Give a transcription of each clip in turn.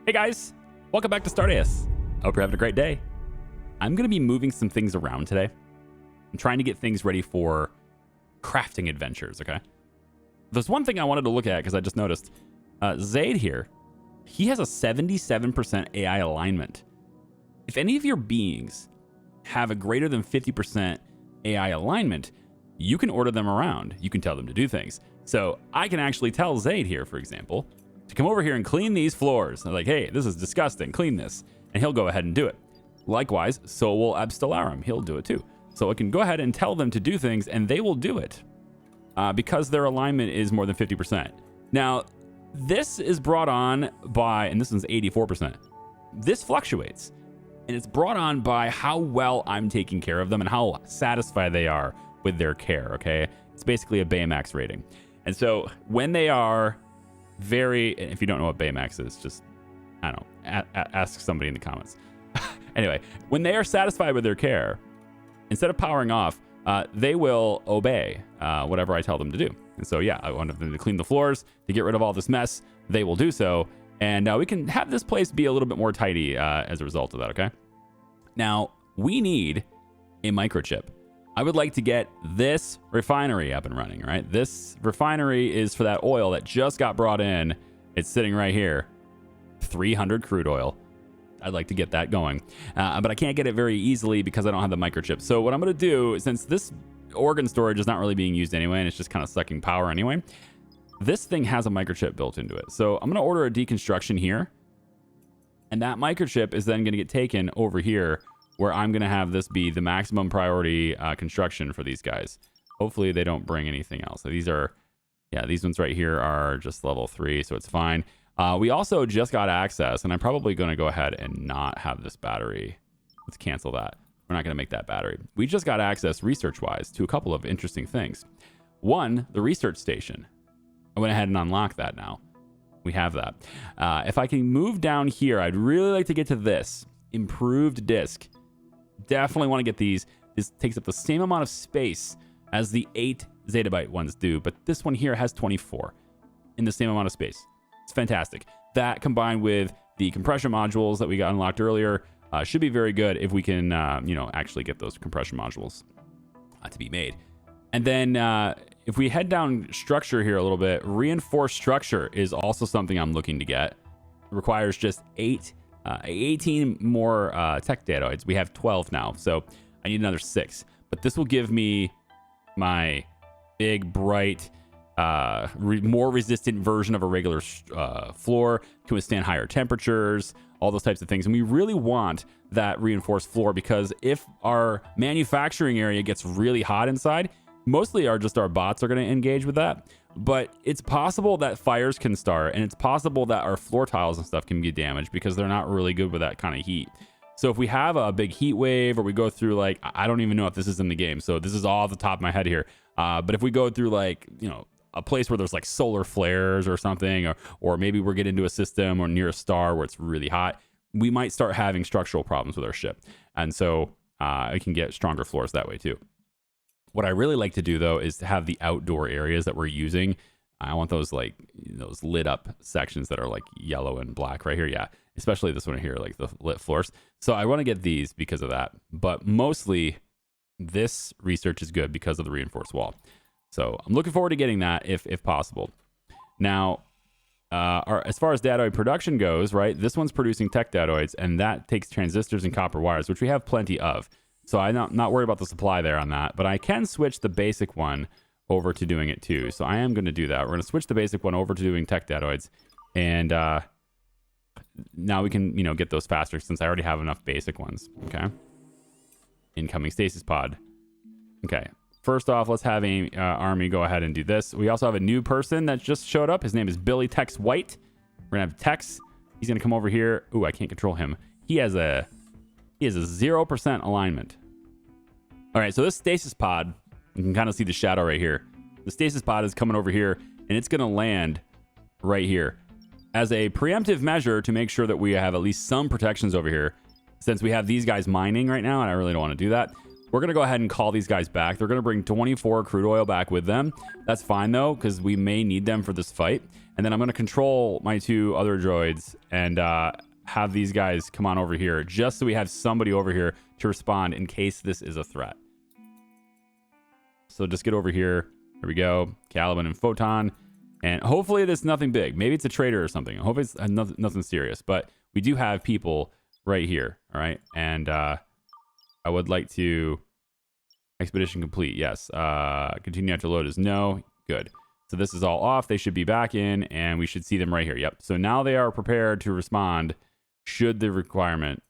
Hey guys, welcome back to Stardeus. Hope you're having a great day. I'm going to be moving some things around today. I'm trying to get things ready for crafting adventures, okay? There's one thing I wanted to look at because I just noticed. Zaid here, he has a 77% AI alignment. If any of your beings have a greater than 50% AI alignment, you can order them around. You can tell them to do things. So I can actually tell Zaid here, for example, to come over here and clean these floors. I'm like, hey, this is disgusting, clean this. And he'll go ahead and do it. Likewise, so will Abstellarum, he'll do it too. So I can go ahead and tell them to do things and they will do it because their alignment is more than 50%. Now, this is brought on by, and this is 84%. This fluctuates and it's brought on by how well I'm taking care of them and how satisfied they are with their care, okay? It's basically a Baymax rating. And so when they are very, if you don't know what Baymax is, just, I don't know, ask somebody in the comments. Anyway, when they are satisfied with their care, instead of powering off, they will obey whatever I tell them to do. And so, yeah, I want them to clean the floors, to get rid of all this mess. They will do so. And we can have this place be a little bit more tidy as a result of that, okay? Now, we need a microchip. I would like to get this refinery up and running, right? This refinery is for that oil that just got brought in. It's sitting right here. 300 crude oil. I'd like to get that going. But I can't get it very easily because I don't have the microchip. So what I'm going to do, since this organ storage is not really being used anyway, and it's just kind of sucking power anyway, this thing has a microchip built into it. So I'm going to order a deconstruction here. And that microchip is then going to get taken over here where I'm going to have this be the maximum priority construction for these guys. Hopefully they don't bring anything else. So these are, yeah, these ones right here are just level 3, so it's fine. We also just got access, and I'm probably going to go ahead and not have this battery. Let's cancel that. We're not going to make that battery. We just got access research-wise to a couple of interesting things. One, the research station. I went ahead and unlocked that now. We have that. If I can move down here, I'd really like to get to this. Improved disk. Definitely want to get these. This takes up the same amount of space as the 8 zettabyte ones do, but this one here has 24 in the same amount of space. It's fantastic. That combined with the compression modules that we got unlocked earlier should be very good if we can, actually get those compression modules to be made. And then if we head down structure here a little bit, reinforced structure is also something I'm looking to get. It requires just 18 more tech datoids. We have 12 now, so I need another 6. But this will give me my big, bright, more resistant version of a regular floor, can withstand higher temperatures, all those types of things. And we really want that reinforced floor because if our manufacturing area gets really hot inside, mostly our bots are going to engage with that. But it's possible that fires can start, and it's possible that our floor tiles and stuff can get damaged because they're not really good with that kind of heat. So if we have a big heat wave, or we go through, like, I don't even know if this is in the game, so this is all off the top of my head here. But if we go through, like, a place where there's like solar flares or something, or maybe we're getting into a system or near a star where it's really hot, we might start having structural problems with our ship. And so I can get stronger floors that way too. What I really like to do, though, is to have the outdoor areas that we're using. I want those, like, those lit up sections that are like yellow and black right here. Yeah, especially this one here, like the lit floors. So I want to get these because of that. But mostly this research is good because of the reinforced wall. So I'm looking forward to getting that if possible. Now, as far as datoid production goes, right, this one's producing tech datoids, and that takes transistors and copper wires, which we have plenty of. So I'm not worried about the supply there on that, but I can switch the basic one over to doing it too. So I am going to do that. We're going to switch the basic one over to doing tech datoids, and now we can, get those faster since I already have enough basic ones. Okay. Incoming stasis pod. Okay. First off, let's have a army go ahead and do this. We also have a new person that just showed up. His name is Billy Tex White. We're gonna have Tex. He's gonna come over here. Ooh, I can't control him. He has a 0% alignment. All right, so this stasis pod, you can kind of see the shadow right here. The stasis pod is coming over here, and it's gonna land right here as a preemptive measure to make sure that we have at least some protections over here. Since we have these guys mining right now, and I really don't want to do that. we're going to go ahead and call these guys back. They're going to bring 24 crude oil back with them. That's fine, though, because we may need them for this fight. And then I'm going to control my 2 other droids and have these guys come on over here just so we have somebody over here to respond in case this is a threat. So just get over here. Here we go. Caliban and Photon. And hopefully it's nothing big. Maybe it's a trader or something. I hope it's nothing serious. But we do have people right here. All right. And I would like to... Expedition complete. Yes. Continue after load is no. Good. So this is all off. They should be back in, and we should see them right here. Yep. So now they are prepared to respond should the requirement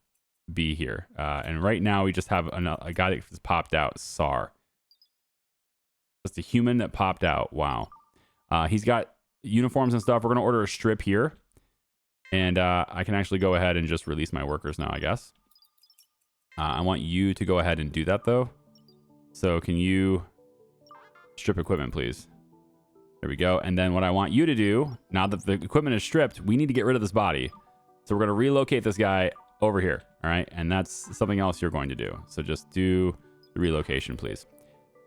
be here. And right now we just have a guy that just popped out. Sar. Just a human that popped out. Wow. He's got uniforms and stuff. We're going to order a strip here. And I can actually go ahead and just release my workers now, I guess. I want you to go ahead and do that, though. So can you strip equipment, please? There we go. And then what I want you to do, now that the equipment is stripped, we need to get rid of this body. So we're going to relocate this guy over here. All right. And that's something else you're going to do. So just do the relocation, please.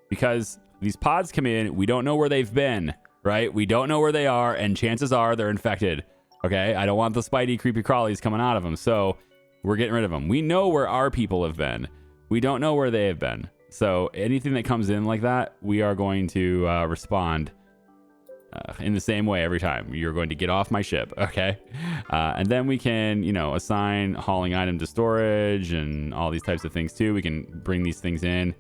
Because these pods come in, we don't know where they've been, right? We don't know where they are, and chances are they're infected. Okay. I don't want the spidey creepy crawlies coming out of them. So we're getting rid of them. We know where our people have been. We don't know where they have been. So anything that comes in like that, we are going to respond in the same way every time. You're going to get off my ship, okay? And then we can, assign hauling item to storage and all these types of things too. We can bring these things in.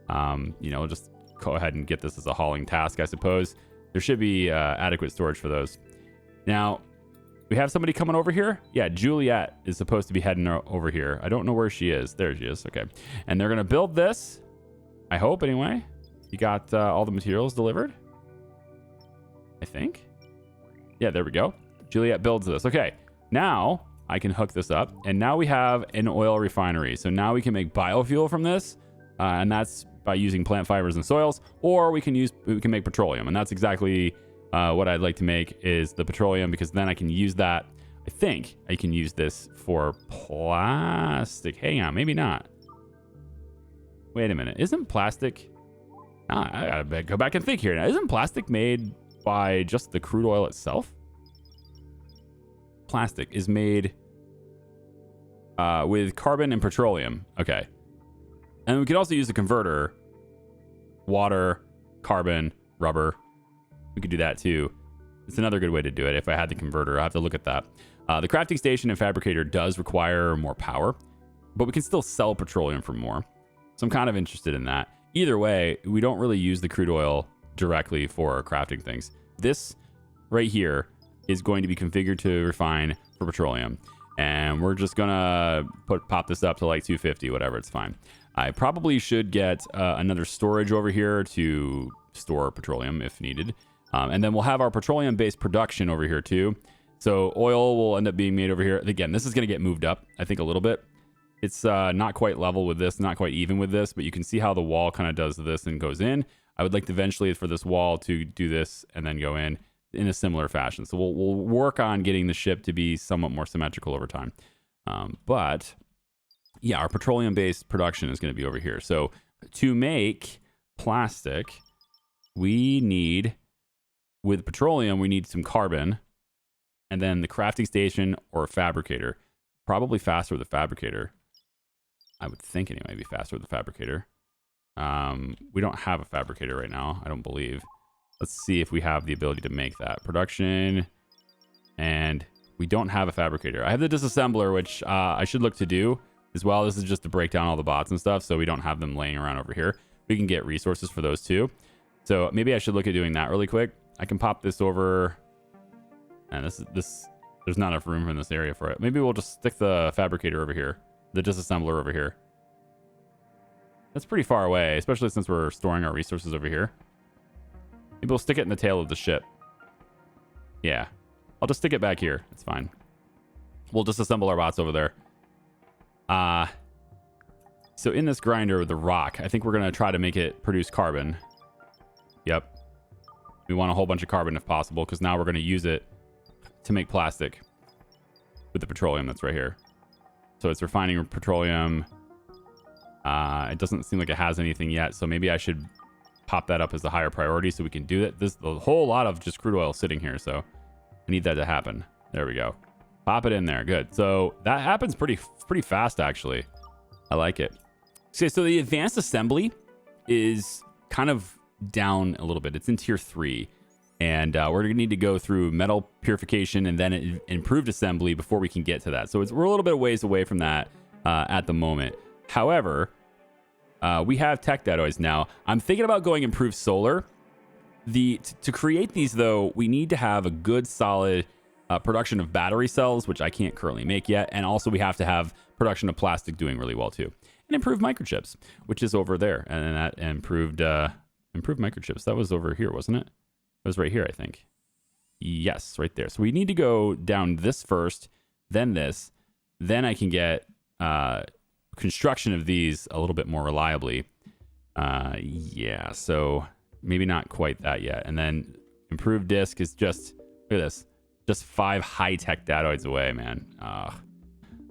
Just go ahead and get this as a hauling task, I suppose. There should be adequate storage for those. Now, we have somebody coming over here. Yeah, Juliet is supposed to be heading over here. I don't know where she is. There she is. Okay. And they're going to build this. I hope, anyway. You got all the materials delivered? I think. Yeah, there we go. Juliet builds this. Okay. Now I can hook this up. And now we have an oil refinery. So now we can make biofuel from this. And that's by using plant fibers and soils. Or we can make petroleum. And that's exactly... what I'd like to make is the petroleum, because then I can use that. I think I can use this for plastic. Hang on, maybe not. Wait a minute. Isn't plastic... I gotta go back and think here now. Isn't plastic made by just the crude oil itself? Plastic is made with carbon and petroleum. Okay. And we could also use the converter. Water, carbon, rubber. We could do that too. It's another good way to do it. If I had the converter, I have to look at that. The crafting station and fabricator does require more power, but we can still sell petroleum for more. So I'm kind of interested in that. Either way, we don't really use the crude oil directly for crafting things. This right here is going to be configured to refine for petroleum. And we're just gonna pop this up to like 250, whatever, it's fine. I probably should get another storage over here to store petroleum if needed. And then we'll have our petroleum-based production over here too. So oil will end up being made over here. Again, this is going to get moved up, I think, a little bit. It's not quite level with this, not quite even with this, but you can see how the wall kind of does this and goes in. I would like to eventually for this wall to do this and then go in a similar fashion. So we'll work on getting the ship to be somewhat more symmetrical over time. But yeah, our petroleum-based production is going to be over here. So to make plastic, we need, with petroleum, we need some carbon, and then the crafting station or a fabricator. Probably faster with a fabricator. I would think anyway, it'd be faster with a fabricator. We don't have a fabricator right now, I don't believe. Let's see if we have the ability to make that. Production, and we don't have a fabricator. I have the disassembler, which I should look to do as well. This is just to break down all the bots and stuff, so we don't have them laying around over here. We can get resources for those too. So maybe I should look at doing that really quick. I can pop this over, and there's not enough room in this area for it. Maybe we'll just stick the fabricator over here, the disassembler over here. That's pretty far away, especially since we're storing our resources over here. Maybe we'll stick it in the tail of the ship. Yeah, I'll just stick it back here. It's fine. We'll disassemble our bots over there. So in this grinder with the rock, I think we're going to try to make it produce carbon. Yep. We want a whole bunch of carbon if possible, because now we're going to use it to make plastic with the petroleum that's right here. So it's refining petroleum. It doesn't seem like it has anything yet, so maybe I should pop that up as a higher priority so we can do it. There's a whole lot of just crude oil sitting here, so I need that to happen. There we go. Pop it in there. Good. So that happens pretty fast, actually. I like it. Okay, so the advanced assembly is kind of down a little bit. It's in tier 3. And we're going to need to go through metal purification and then improved assembly before we can get to that. So we're a little bit of ways away from that at the moment. However, we have tech deadoids now. I'm thinking about going improved solar. To create these, though, we need to have a good, solid production of battery cells, which I can't currently make yet. And also we have to have production of plastic doing really well, too. And improved microchips, which is over there. And that improved microchips. That was over here, wasn't it? It was right here, I think. Yes, right there. So we need to go down this first, then this. Then I can get construction of these a little bit more reliably. Yeah, so maybe not quite that yet. And then improved disk is just, look at this, just 5 high-tech datoids away, man. I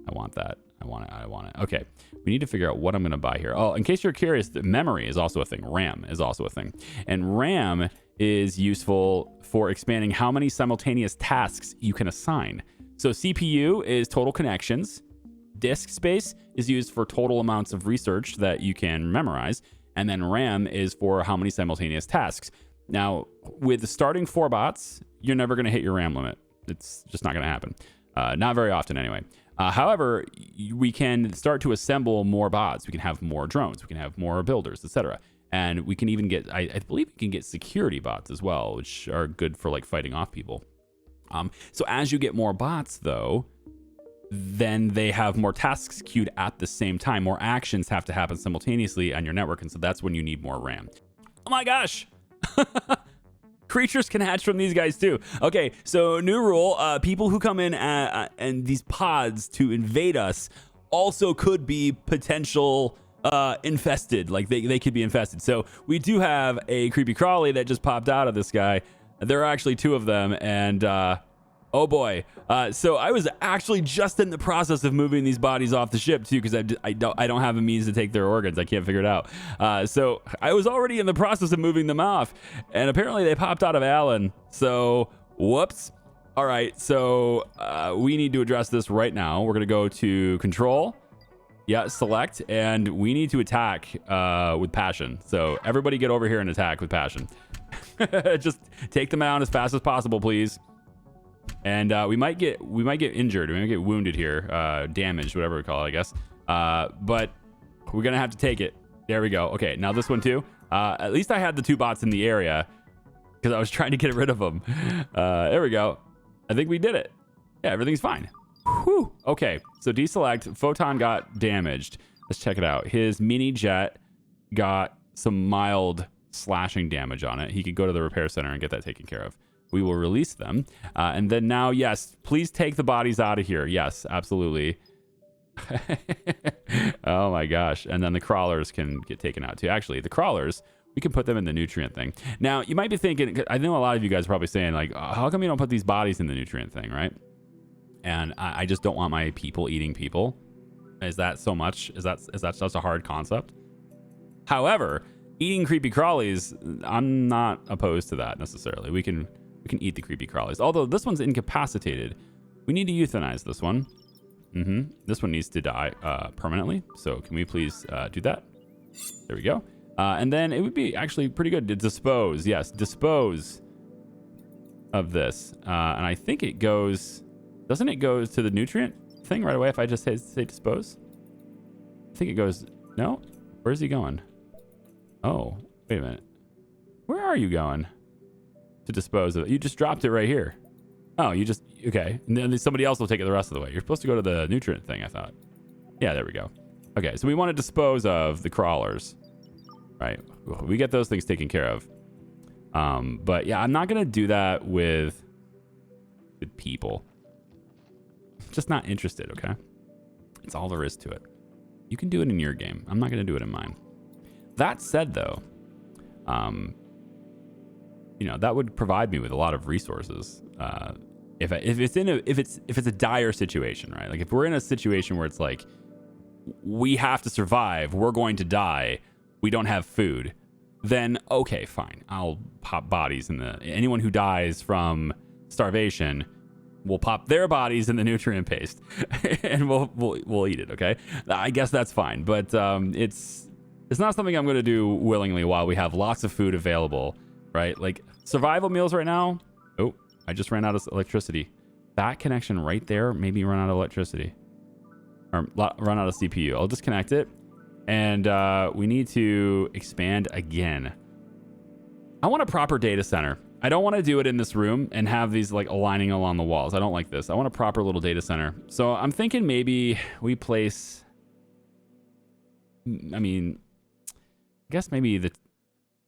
want that. I want it. Okay, we need to figure out what I'm going to buy here. Oh, in case you're curious, the memory is also a thing. RAM is also a thing. And RAM is useful for expanding how many simultaneous tasks you can assign. So CPU is total connections. Disk space is used for total amounts of research that you can memorize. And then RAM is for how many simultaneous tasks. Now, with starting 4 bots, you're never going to hit your RAM limit. It's just not going to happen. Not very often anyway. However, we can start to assemble more bots. We can have more drones. We can have more builders, etc. And we can even get, I believe we can get security bots as well, which are good for like fighting off people. So as you get more bots, though, then they have more tasks queued at the same time. More actions have to happen simultaneously on your network. And so that's when you need more RAM. Oh my gosh. Creatures can hatch from these guys too. Okay, so new rule, people who come in and these pods to invade us also could be potential infested. Like they could be infested. So we do have a creepy crawly that just popped out of this guy. There are actually 2 of them, and oh boy. So I was actually just in the process of moving these bodies off the ship too, because I don't have a means to take their organs. I can't figure it out. So I was already in the process of moving them off, and apparently they popped out of Alan. So whoops. All right. So we need to address this right now. We're gonna go to control. Yeah, select, and we need to attack with passion. So everybody get over here and attack with passion. Just take them out as fast as possible, please. And we might get injured. We might get wounded here, damaged, whatever we call it, I guess. But we're gonna have to take it. There we go. Okay, now this one too. At least I had the 2 bots in the area because I was trying to get rid of them. There we go. I think we did it. Yeah, everything's fine. Whew. Okay, so deselect. Photon got damaged. Let's check it out. His mini jet got some mild slashing damage on it. He could go to the repair center and get that taken care of. We will release them. And then now, yes, please take the bodies out of here. Yes, absolutely. Oh my gosh. And then the crawlers can get taken out too. Actually, the crawlers, we can put them in the nutrient thing. Now, you might be thinking, I know a lot of you guys are probably saying like, how come you don't put these bodies in the nutrient thing, right? And I just don't want my people eating people. Is that so much? Is that such a hard concept? However, eating creepy crawlies, I'm not opposed to that necessarily. We can eat the creepy crawlies. Although this one's incapacitated. We need to euthanize this one. This one needs to die permanently. So can we please do that? There we go. And then it would be actually pretty good to dispose. Yes, dispose of this. And I think it goes... Doesn't it go to the nutrient thing right away if I just say dispose? I think it goes... No? Where's he going? Oh, wait a minute. Where are you going to dispose of it? You just dropped it right here. Oh, you just... Okay. And then somebody else will take it the rest of the way. You're supposed to go to the nutrient thing, I thought. Yeah, there we go. Okay, so we want to dispose of the crawlers. Right. We get those things taken care of. But yeah, I'm not going to do that with people. Just not interested, okay? It's all there is to it. You can do it in your game. I'm not going to do it in mine. That said, though, you know, that would provide me with a lot of resources. If it's a dire situation, right? Like if we're in a situation where it's like we have to survive, we're going to die, we don't have food, then okay, fine. I'll pop bodies in the... Anyone who dies from starvation, we'll pop their bodies in the nutrient paste and we'll eat it, okay? I guess that's fine, but it's not something I'm going to do willingly while we have lots of food available, right? Like survival meals right now. Oh, I just ran out of electricity. That connection right there made me run out of electricity. Or run out of CPU. I'll disconnect it. And we need to expand again. I want a proper data center. I don't want to do it in this room and have these like aligning along the walls. I don't like this. I want a proper little data center. So I'm thinking maybe we place... I mean, I guess maybe the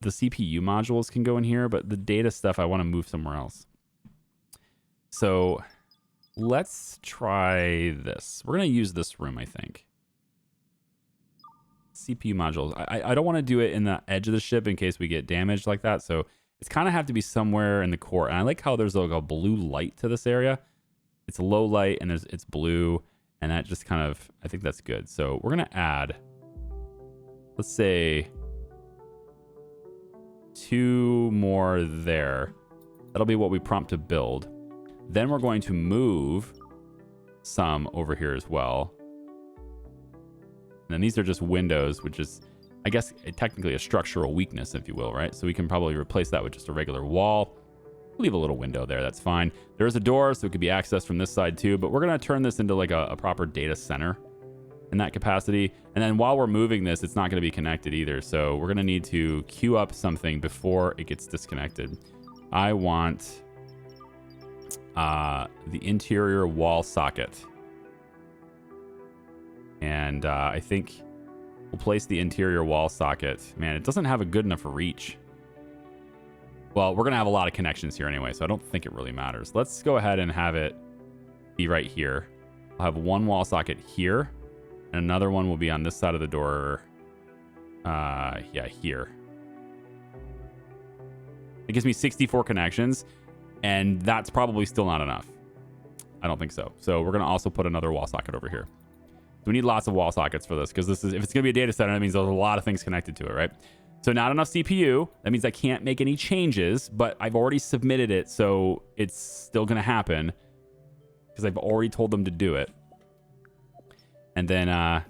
CPU modules can go in here, but the data stuff I want to move somewhere else. So let's try this. We're going to use this room, I think. CPU modules. I don't want to do it in the edge of the ship in case we get damaged like that. So it's kind of have to be somewhere in the core. And I like how there's like a blue light to this area. It's a low light and it's blue. And that just kind of, I think that's good. So we're going to add, let's say 2 more there. That'll be what we prompt to build. Then we're going to move some over here as well. And then these are just windows, which is, I guess, technically a structural weakness, if you will, right? So we can probably replace that with just a regular wall. Leave a little window there, that's fine. There is a door, so it could be accessed from this side too, but we're gonna turn this into like a proper data center in that capacity. And then while we're moving this, it's not gonna be connected either. So we're gonna need to queue up something before it gets disconnected. I want the interior wall socket. And I think we'll place the interior wall socket. Man, it doesn't have a good enough reach. Well, we're going to have a lot of connections here anyway, so I don't think it really matters. Let's go ahead and have it be right here. I'll have one wall socket here, and another one will be on this side of the door. Yeah, here. It gives me 64 connections, and that's probably still not enough. I don't think so. So we're going to also put another wall socket over here. So we need lots of wall sockets for this, because this is, if it's going to be a data center, that means there's a lot of things connected to it, right? So not enough CPU. That means I can't make any changes, but I've already submitted it, so it's still going to happen because I've already told them to do it. And then as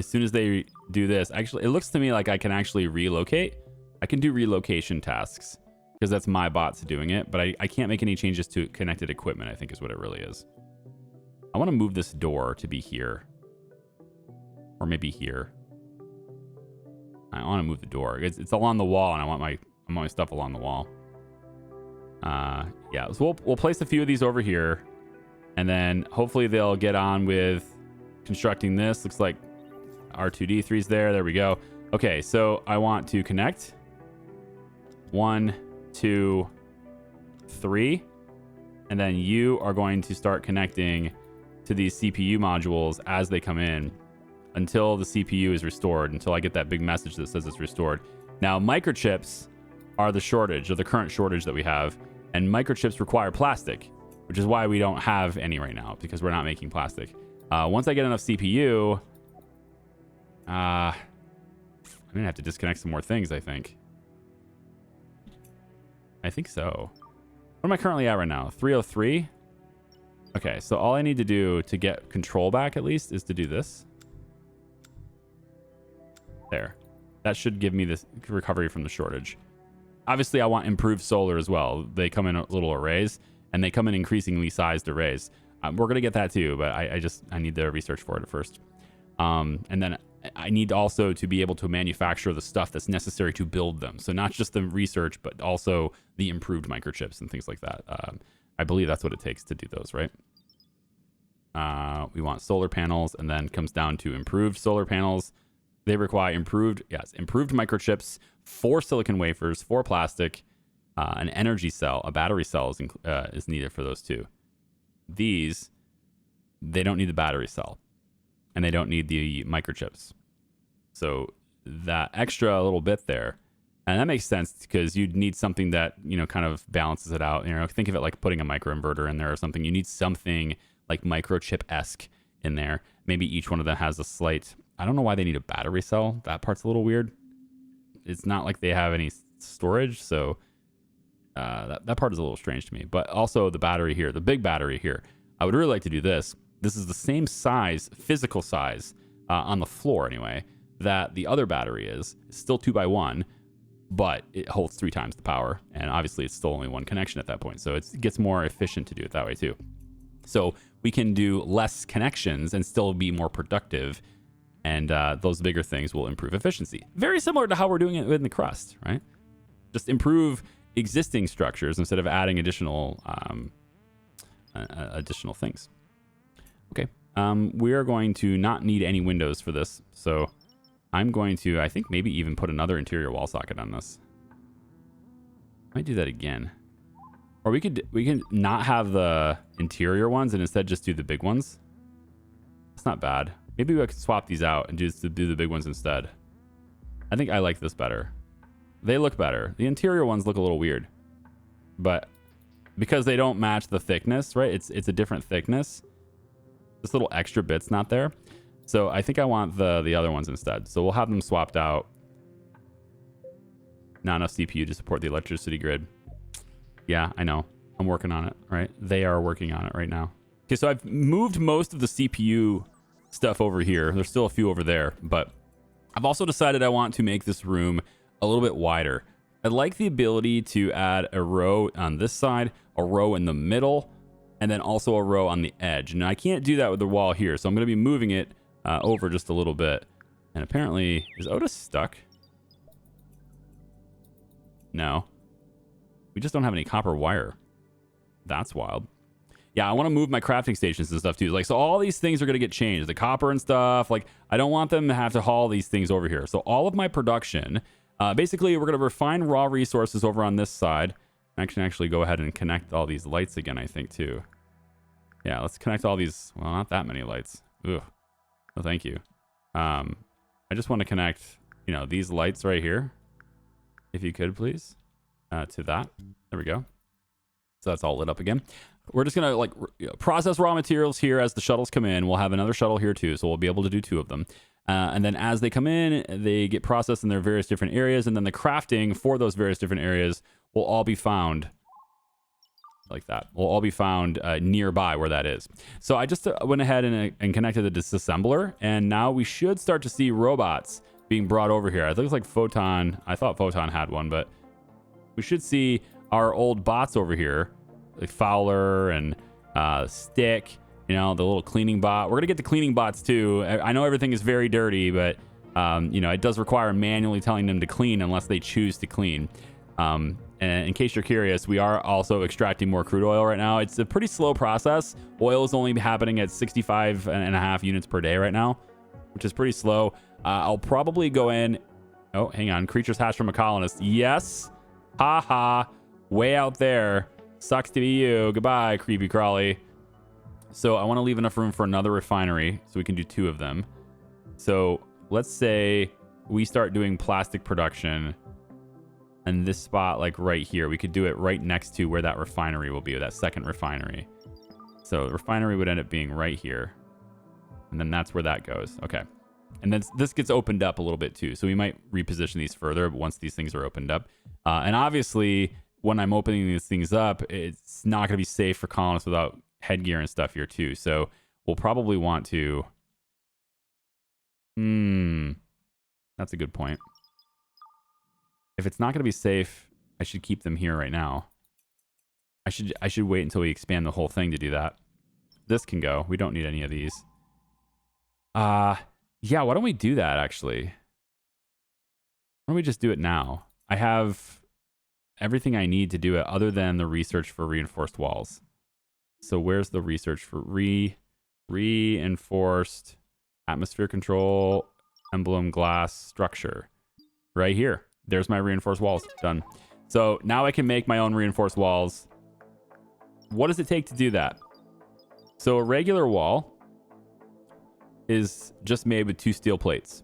soon as they do this, actually, it looks to me like I can actually relocate. I can do relocation tasks because that's my bots doing it, but I can't make any changes to connected equipment, I think is what it really is. I want to move this door to be here. Or maybe here. I want to move the door. It's along the wall, and I want my stuff along the wall. Yeah, so we'll place a few of these over here, and then hopefully they'll get on with constructing this. Looks like R2D3's there. There we go. Okay, so I want to connect. 1, 2, 3, and then you are going to start connecting to these CPU modules as they come in, until the CPU is restored, until I get that big message that says it's restored. Now, microchips are the shortage, or the current shortage that we have, and microchips require plastic, which is why we don't have any right now, because we're not making plastic. Once I get enough CPU, I'm gonna have to disconnect some more things, I think. I think so. What am I currently at right now? 303? Okay, so all I need to do to get control back, at least, is to do this. There. That should give me this recovery from the shortage. Obviously, I want improved solar as well. They come in little arrays, and they come in increasingly sized arrays. We're going to get that too, but I need the research for it first. And then I need also to be able to manufacture the stuff that's necessary to build them. So not just the research, but also the improved microchips and things like that. I believe that's what it takes to do those, right? We want solar panels, and then comes down to improved solar panels. They require improved microchips, 4 silicon wafers, 4 plastic, an energy cell, a battery cell is needed for those two. These, they don't need the battery cell, and they don't need the microchips. So that extra little bit there, and that makes sense because you'd need something that, kind of balances it out. Think of it like putting a microinverter in there or something. You need something like microchip-esque in there. Maybe each one of them has a slight, I don't know why they need a battery cell. That part's a little weird. It's not like they have any storage, so that part is a little strange to me. But also the battery here, the big battery here. I would really like to do this. This is the same size, physical size, on the floor anyway, that the other battery is. It's still 2x1, but it holds 3 times the power. And obviously it's still only one connection at that point. So it gets more efficient to do it that way too. So we can do less connections and still be more productive. And those bigger things will improve efficiency. Very similar to how we're doing it in the crust, right? Just improve existing structures instead of adding additional things. Okay. We are going to not need any windows for this. So I'm going to, I think, maybe even put another interior wall socket on this. Might do that again. Or we can not have the interior ones and instead just do the big ones. It's not bad. Maybe we could swap these out and just do the big ones instead. I think I like this better. They look better. The interior ones look a little weird. But because they don't match the thickness, right? It's a different thickness. This little extra bit's not there. So I think I want the other ones instead. So we'll have them swapped out. Not enough CPU to support the electricity grid. Yeah, I know. I'm working on it, right? They are working on it right now. Okay, so I've moved most of the CPU stuff over here. There's still a few over there, but I've also decided I want to make this room a little bit wider. I'd like the ability to add a row on this side, a row in the middle, and then also a row on the edge. Now I can't do that with the wall here, so I'm going to be moving it over just a little bit. And apparently, is Otis stuck? No. We just don't have any copper wire. That's wild. Yeah, I want to move my crafting stations and stuff too. Like, so all these things are going to get changed. The copper and stuff. Like, I don't want them to have to haul these things over here. So all of my production, basically, we're going to refine raw resources over on this side. I can actually go ahead and connect all these lights again, I think, too. Yeah, let's connect all these. Well, not that many lights. Ugh. No, thank you. I just want to connect, these lights right here. If you could, please. To that. There we go. So that's all lit up again. We're just going to process raw materials here as the shuttles come in. We'll have another shuttle here too. So we'll be able to do 2 of them. And then as they come in, they get processed in their various different areas. And then the crafting for those various different areas will all be found like that. Will all be found nearby where that is. So I just went ahead and connected the disassembler. And now we should start to see robots being brought over here. It looks like Photon. I thought Photon had one, but we should see our old bots over here, like Fowler and Stick, the little cleaning bot. We're going to get the cleaning bots too. I know everything is very dirty, but, it does require manually telling them to clean unless they choose to clean. And in case you're curious, we are also extracting more crude oil right now. It's a pretty slow process. Oil is only happening at 65.5 units per day right now, which is pretty slow. I'll probably go in. Oh, hang on. Creatures hatched from a colonist. Yes. Ha ha. Way out there. Sucks to be you. Goodbye, creepy crawly. So I want to leave enough room for another refinery so we can do 2 of them. So let's say we start doing plastic production and this spot, like right here, we could do it right next to where that refinery will be, that second refinery. So the refinery would end up being right here. And then that's where that goes. Okay. And then this gets opened up a little bit too. So we might reposition these further once these things are opened up. And obviously, when I'm opening these things up, it's not going to be safe for colonists without headgear and stuff here too. So we'll probably want to... That's a good point. If it's not going to be safe, I should keep them here right now. I should wait until we expand the whole thing to do that. This can go. We don't need any of these. Yeah, why don't we do that, actually? Why don't we just do it now? I have everything I need to do it other than the research for reinforced walls. So where's the research for reinforced atmosphere control emblem glass structure? Right here. There's my reinforced walls. Done. So now I can make my own reinforced walls. What does it take to do that? So a regular wall is just made with 2 steel plates.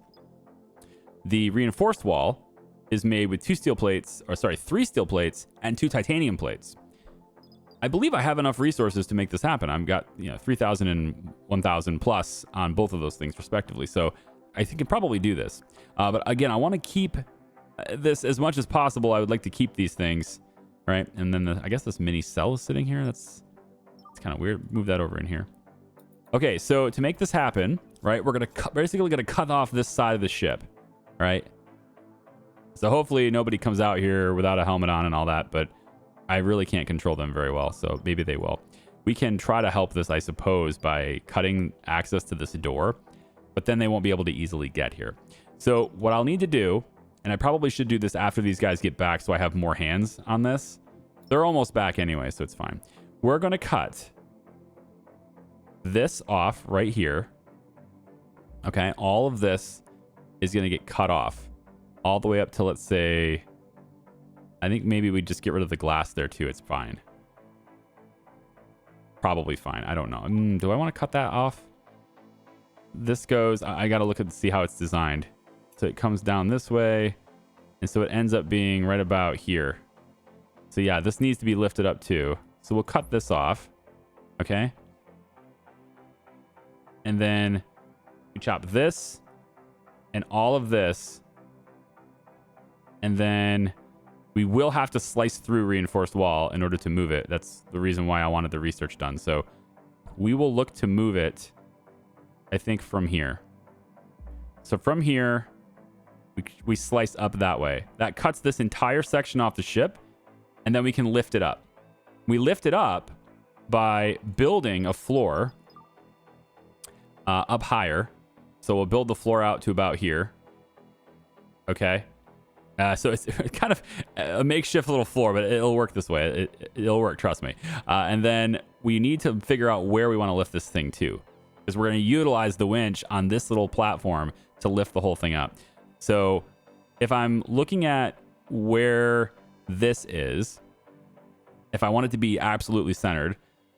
The reinforced wall is made with 3 steel plates and 2 titanium plates. I believe I have enough resources to make this happen. I've got 3,000 and 1,000 plus on both of those things respectively. So I think I can probably do this. But again, I want to keep this as much as possible. I would like to keep these things, right? And then I guess this mini cell is sitting here. It's kind of weird. Move that over in here. Okay, so to make this happen, right, we're basically gonna cut off this side of the ship, right? So hopefully nobody comes out here without a helmet on and all that, but I really can't control them very well, so maybe they will. We can try to help this, I suppose, by cutting access to this door, but then they won't be able to easily get here. So what I'll need to do, and I probably should do this after these guys get back so I have more hands on this. They're almost back anyway, so it's fine. We're gonna cut this off right here. Okay, all of this is going to get cut off all the way up to, let's say, I think maybe we just get rid of the glass there too. It's fine. Probably fine. I don't know. Do I want to cut that off? This goes, I got to look at see how it's designed. So it comes down this way. And so it ends up being right about here. So yeah, this needs to be lifted up too. So we'll cut this off. Okay. And then we chop this and all of this. And then we will have to slice through reinforced wall in order to move it. That's the reason why I wanted the research done. So we will look to move it, I think, from here. So from here, we slice up that way. That cuts this entire section off the ship, and then we can lift it up. We lift it up by building a floor up higher. So we'll build the floor out to about here. Okay. So it's kind of a makeshift little floor, but it'll work this way. It'll work, trust me. And then we need to figure out where we want to lift this thing to, because we're going to utilize the winch on this little platform to lift the whole thing up. So if I'm looking at where this is, if I want it to be absolutely centered,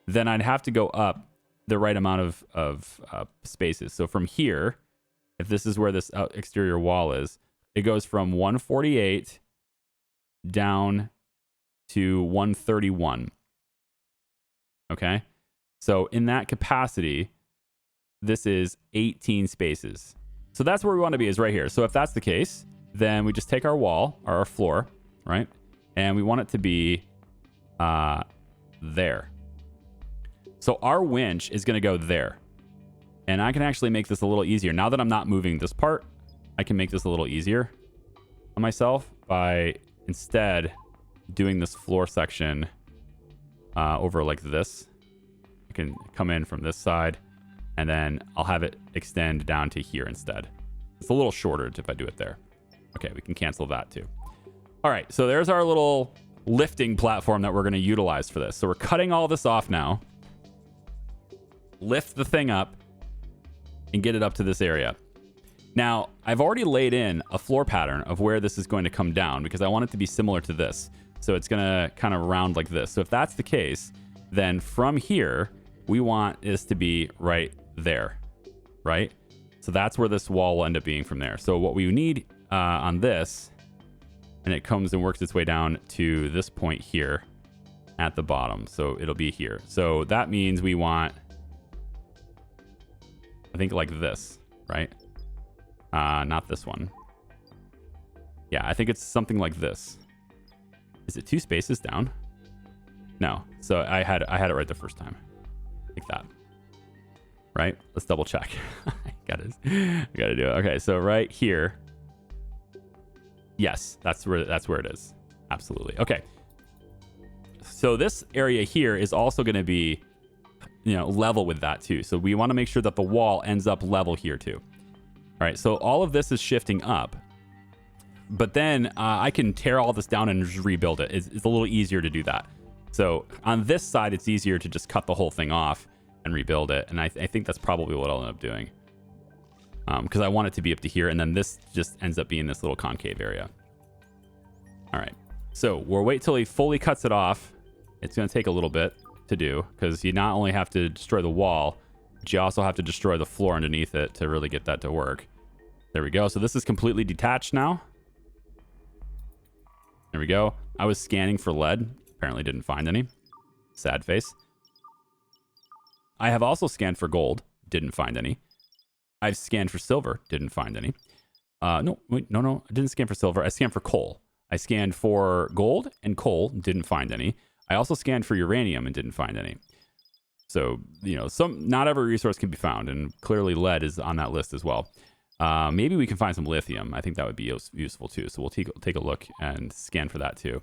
then I'd have to go up the right amount of spaces. So from here, if this is where this exterior wall is, it goes from 148 down to 131. Okay. So in that capacity, this is 18 spaces. So that's where we want to be, is right here. So if that's the case, then we just take our wall or our floor, right? And we want it to be there. So our winch is going to go there. And I can actually make this a little easier. Now that I'm not moving this part, I can make this a little easier on myself by instead doing this floor section over like this. I can come in from this side, and then I'll have it extend down to here instead. It's a little shorter if I do it there. Okay, we can cancel that too. All right, so there's our little lifting platform that we're going to utilize for this. So we're cutting all this off now. Lift the thing up and get it up to this area. Now, I've already laid in a floor pattern of where this is going to come down because I want it to be similar to this. So it's going to kind of round like this. So if that's the case, then from here, we want this to be right there, right? So that's where this wall will end up being from there. So what we need on this, and it comes and works its way down to this point here at the bottom. So it'll be here. So that means we want, I think, like this, right? Not this one. Yeah, I think it's something like this. Is it 2 spaces down? No. So I had it right the first time. Like that. Right? Let's double check. I gotta do it. Okay, so right here. Yes, that's where it is. Absolutely. Okay. So this area here is also going to be, level with that too. So we want to make sure that the wall ends up level here too. All right, so all of this is shifting up, but then I can tear all this down and just rebuild it. It's a little easier to do that. So on this side, it's easier to just cut the whole thing off and rebuild it. And I think that's probably what I'll end up doing, because I want it to be up to here. And then this just ends up being this little concave area. All right, so we'll wait till he fully cuts it off. It's going to take a little bit to do because you not only have to destroy the wall, but you also have to destroy the floor underneath it to really get that to work. There we go. So this is completely detached now. There we go. I was scanning for lead. Apparently didn't find any. Sad face. I have also scanned for gold. Didn't find any. I've scanned for silver. Didn't find any. No, wait, no. I didn't scan for silver. I scanned for coal. I scanned for gold and coal. Didn't find any. I also scanned for uranium and didn't find any. So, you know, not every resource can be found, and clearly lead is on that list as well. Maybe we can find some lithium. I think that would be useful too. So we'll take a look and scan for that too.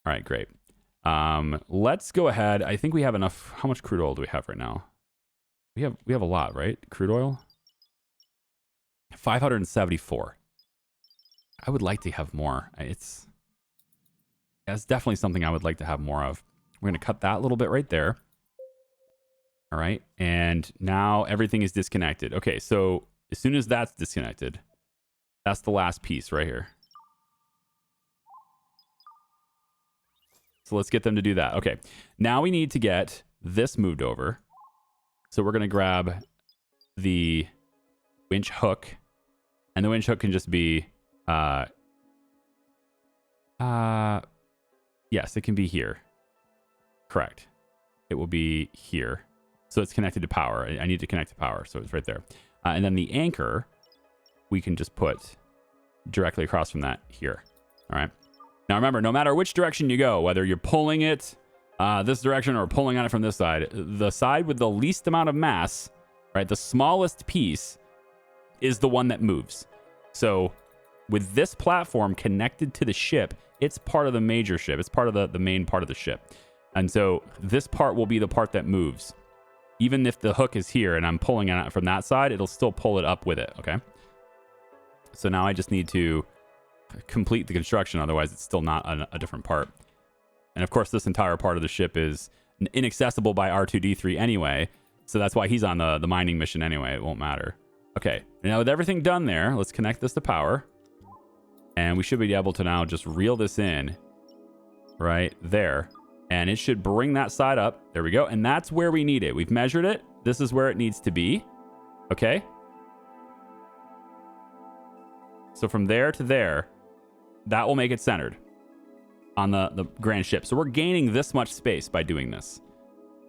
All right, great. Let's go ahead. I think we have enough. How much crude oil do we have right now? We have a lot, right? Crude oil? 574. I would like to have more. It's definitely something I would like to have more of. We're going to cut that little bit right there. All right. And now everything is disconnected. Okay, so as soon as that's disconnected, that's the last piece right here. So let's get them to do that. Okay. Now we need to get this moved over. So we're going to grab the winch hook. And the winch hook can just be... yes, it can be here. Correct. It will be here. So it's connected to power. I need to connect to power. So it's right there. And then the anchor, we can just put directly across from that here. All right. Now remember, no matter which direction you go, whether you're pulling it this direction or pulling on it from this side, the side with the least amount of mass, right, the smallest piece is the one that moves. So with this platform connected to the ship, it's part of the major ship. It's part of the main part of the ship. And so this part will be the part that moves. Even if the hook is here and I'm pulling on it from that side, it'll still pull it up with it, okay? So now I just need to complete the construction. Otherwise, it's still not a different part. And of course, this entire part of the ship is inaccessible by R2-D3 anyway. So that's why he's on the mining mission anyway. It won't matter. Okay, now with everything done there, let's connect this to power. And we should be able to now just reel this in right there. And it should bring that side up. There we go. And that's where we need it. We've measured it. This is where it needs to be. Okay. So from there to there, that will make it centered on the grand ship. So we're gaining this much space by doing this.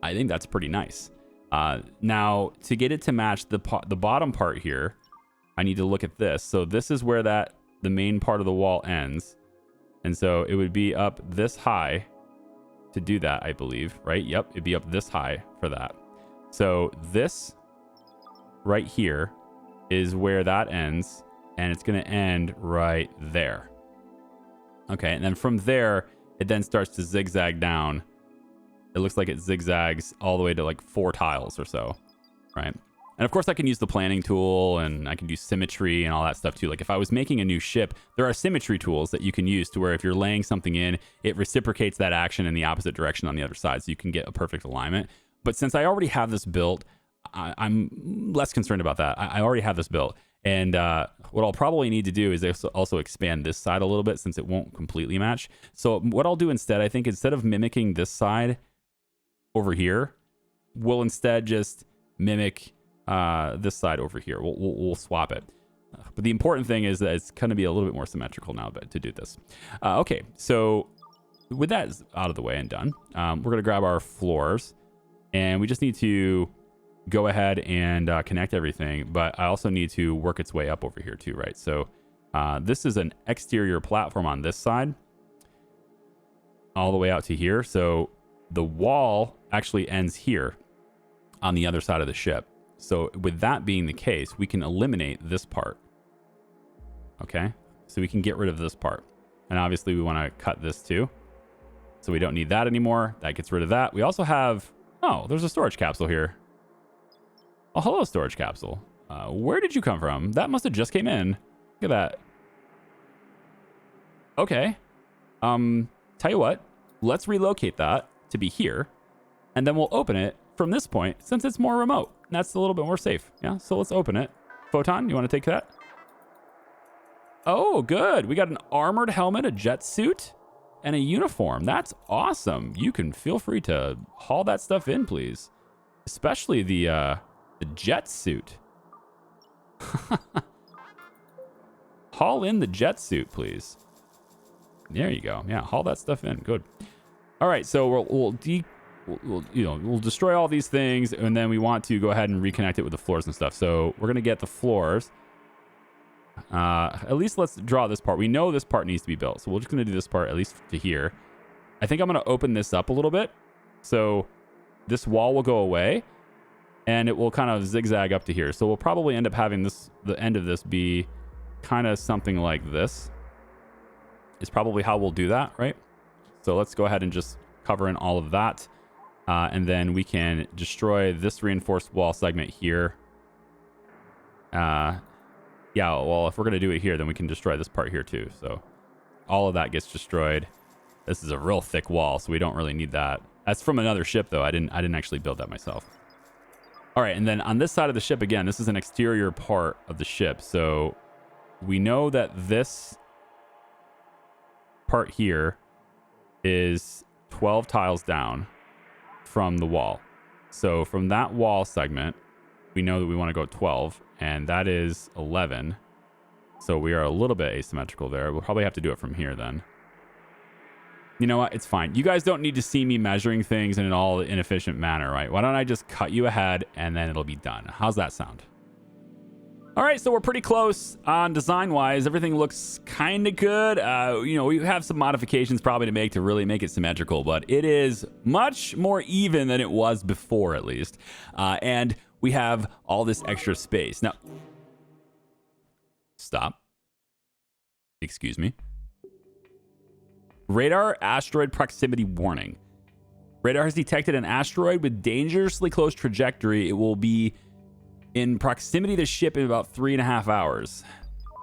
I think that's pretty nice. Now, to get it to match the bottom part here, I need to look at this. So this is where the main part of the wall ends. And so it would be up this high to do that, I believe, right? Yep, it'd be up this high for that. So this right here is where that ends, and it's going to end right there. Okay, and then from there, it then starts to zigzag down. It looks like it zigzags all the way to like 4 tiles or so, right? And of course, I can use the planning tool, and I can do symmetry and all that stuff too. Like if I was making a new ship, there are symmetry tools that you can use to where if you're laying something in, it reciprocates that action in the opposite direction on the other side, so you can get a perfect alignment. But since I already have this built, I'm less concerned about that. I already have this built. And what I'll probably need to do is also expand this side a little bit since it won't completely match. So what I'll do instead, I think instead of mimicking this side over here, we'll instead just mimic this side over here. We'll swap it. But the important thing is that it's going to be a little bit more symmetrical now to do this. Okay, so with that out of the way and done, we're going to grab our floors. And we just need to go ahead and connect everything. But I also need to work its way up over here too, right? So this is an exterior platform on this side all the way out to here. So the wall actually ends here on the other side of the ship. So with that being the case, we can eliminate this part. Okay, so we can get rid of this part. And obviously we want to cut this too. So we don't need that anymore. That gets rid of that. We also have, oh, there's a storage capsule here. Oh, hello, storage capsule. Where did you come from? That must have just came in. Look at that. Okay. Tell you what, let's relocate that to be here. And then we'll open it from this point since it's more remote. That's a little bit more safe. Yeah, so let's open it. Photon, you want to take that? Oh, good. We got an armored helmet, a jet suit, and a uniform. That's awesome. You can feel free to haul that stuff in, please. Especially the jet suit. Haul in the jet suit, please. There you go. Yeah, haul that stuff in. Good. All right, so we'll we'll destroy all these things, and then we want to go ahead and reconnect it with the floors and stuff. So we're gonna get the floors. At least let's draw this part. We know this part needs to be built, so we're just gonna do this part at least to here. I think I'm gonna open this up a little bit, so this wall will go away, and it will kind of zigzag up to here. So we'll probably end up having the end of this be kind of something like this. Is probably how we'll do that, right? So let's go ahead and just cover in all of that. And then we can destroy this reinforced wall segment here. Yeah, well, if we're going to do it here, then we can destroy this part here too. So all of that gets destroyed. This is a real thick wall, so we don't really need that. That's from another ship, though. I didn't actually build that myself. All right, and then on this side of the ship, again, this is an exterior part of the ship. So we know that this part here is 12 tiles down from the wall. So from that wall segment, we know that we want to go 12, and that is 11. So we are a little bit asymmetrical there. We'll probably have to do it from here then. You know what? It's fine. You guys don't need to see me measuring things in an all inefficient manner, right? Why don't I just cut you ahead and then it'll be done? How's that sound? All right, so we're pretty close on design-wise. Everything looks kind of good. We have some modifications probably to make to really make it symmetrical, but it is much more even than it was before, at least. And we have all this extra space. Now, stop. Excuse me. Radar asteroid proximity warning. Radar has detected an asteroid with dangerously close trajectory. It will be in proximity to the ship in about 3.5 hours.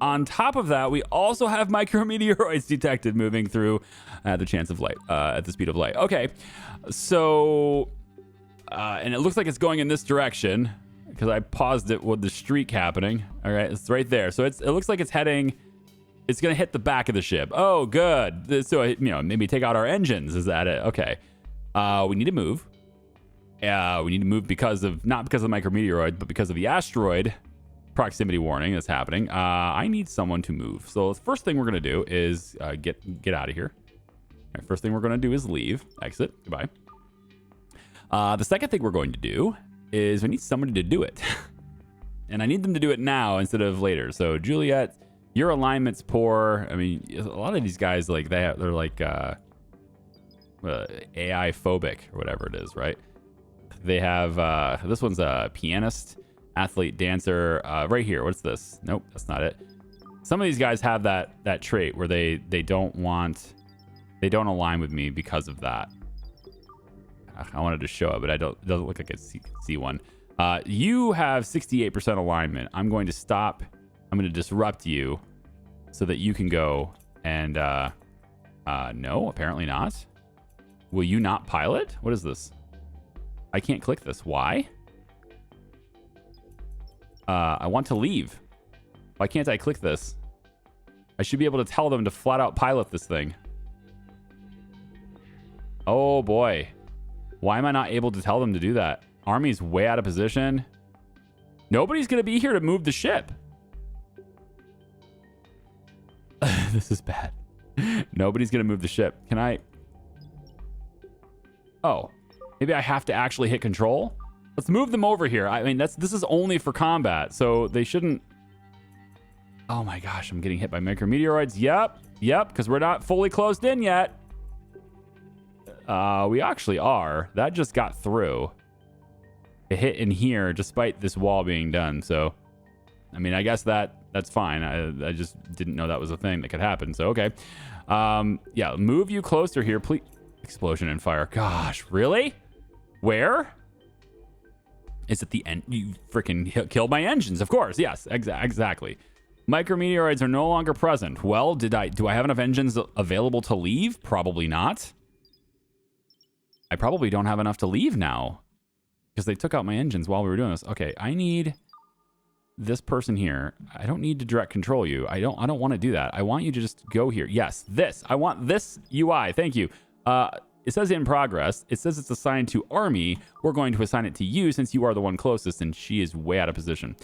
On top of that, we also have micrometeoroids detected moving through at the chance of light, at the speed of light. Okay, so, and it looks like it's going in this direction because I paused it with the streak happening. All right, it's right there. So it looks like it's heading, it's going to hit the back of the ship. Oh, good. So, maybe take out our engines. Is that it? Okay. We need to move. We need to move not because of the micrometeoroid, but because of the asteroid proximity warning that's happening. I need someone to move. So the first thing we're going to do is get out of here. All right, first thing we're going to do is leave. Exit. Goodbye. The second thing we're going to do is we need somebody to do it. And I need them to do it now instead of later. So Juliet, your alignment's poor. I mean, a lot of these guys, like they're like AI phobic or whatever it is, right? They have, this one's a pianist, athlete, dancer, right here. What's this? Nope, that's not it. Some of these guys have that trait where they don't align with me because of that. I wanted to show it, but it doesn't look like I see one. You have 68% alignment. I'm going to stop. I'm going to disrupt you so that you can go and, no, apparently not. Will you not pilot? What is this? I can't click this. Why? I want to leave. Why can't I click this? I should be able to tell them to flat out pilot this thing. Oh boy. Why am I not able to tell them to do that? Army's way out of position. Nobody's going to be here to move the ship. This is bad. Nobody's going to move the ship. Can I? Oh. Maybe I have to actually hit control. Let's move them over here. I mean, this is only for combat, so they shouldn't. Oh my gosh, I'm getting hit by micrometeoroids. Yep, because we're not fully closed in yet. We actually are. That just got through. It hit in here despite this wall being done. So, I mean, I guess that's fine. I just didn't know that was a thing that could happen. So, okay. Yeah, move you closer here, please. Explosion and fire. Gosh, really? Where? Is it the end? You freaking killed my engines, of course. Yes, exactly. Micrometeoroids are no longer present. Well, do I have enough engines available to leave? Probably not. I probably don't have enough to leave now because they took out my engines while we were doing this. Okay, I need this person here. I don't need to direct control you. I don't want to do that. I want you to just go here. Yes, this. I want this UI. Thank you. It says in progress. It says it's assigned to Army. We're going to assign it to you since you are the one closest and she is way out of position.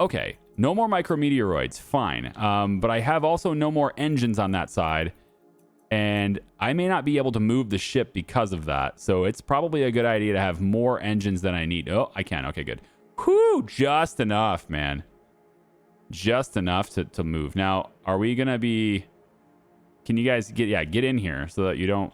Okay, no more micrometeoroids. Fine. But I have also no more engines on that side. And I may not be able to move the ship because of that. So it's probably a good idea to have more engines than I need. Oh, I can. Okay, good. Whew, just enough, man. Just enough to move. Now, are we going to be... Can you guys get in here so that you don't...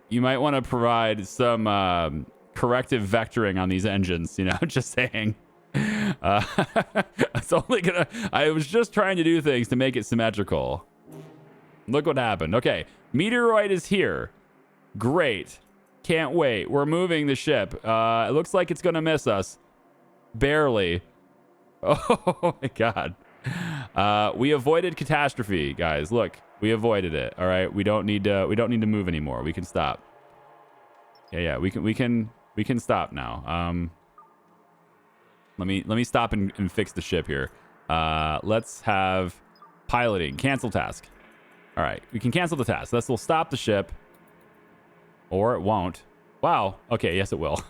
you might want to provide some corrective vectoring on these engines, you know, just saying. It's only gonna... I was just trying to do things to make it symmetrical. Look what happened. Okay, meteoroid is here. Great. Can't wait. We're moving the ship. It looks like it's gonna miss us. Barely. Oh my god. We avoided catastrophe, guys. Look, we avoided it. All right, we don't need to move anymore. We can stop. Yeah, we can stop now. Let me stop and fix the ship here. Let's have piloting. Cancel task. All right, we can cancel the task. This will stop the ship, or it won't. Wow. Okay, yes, it will.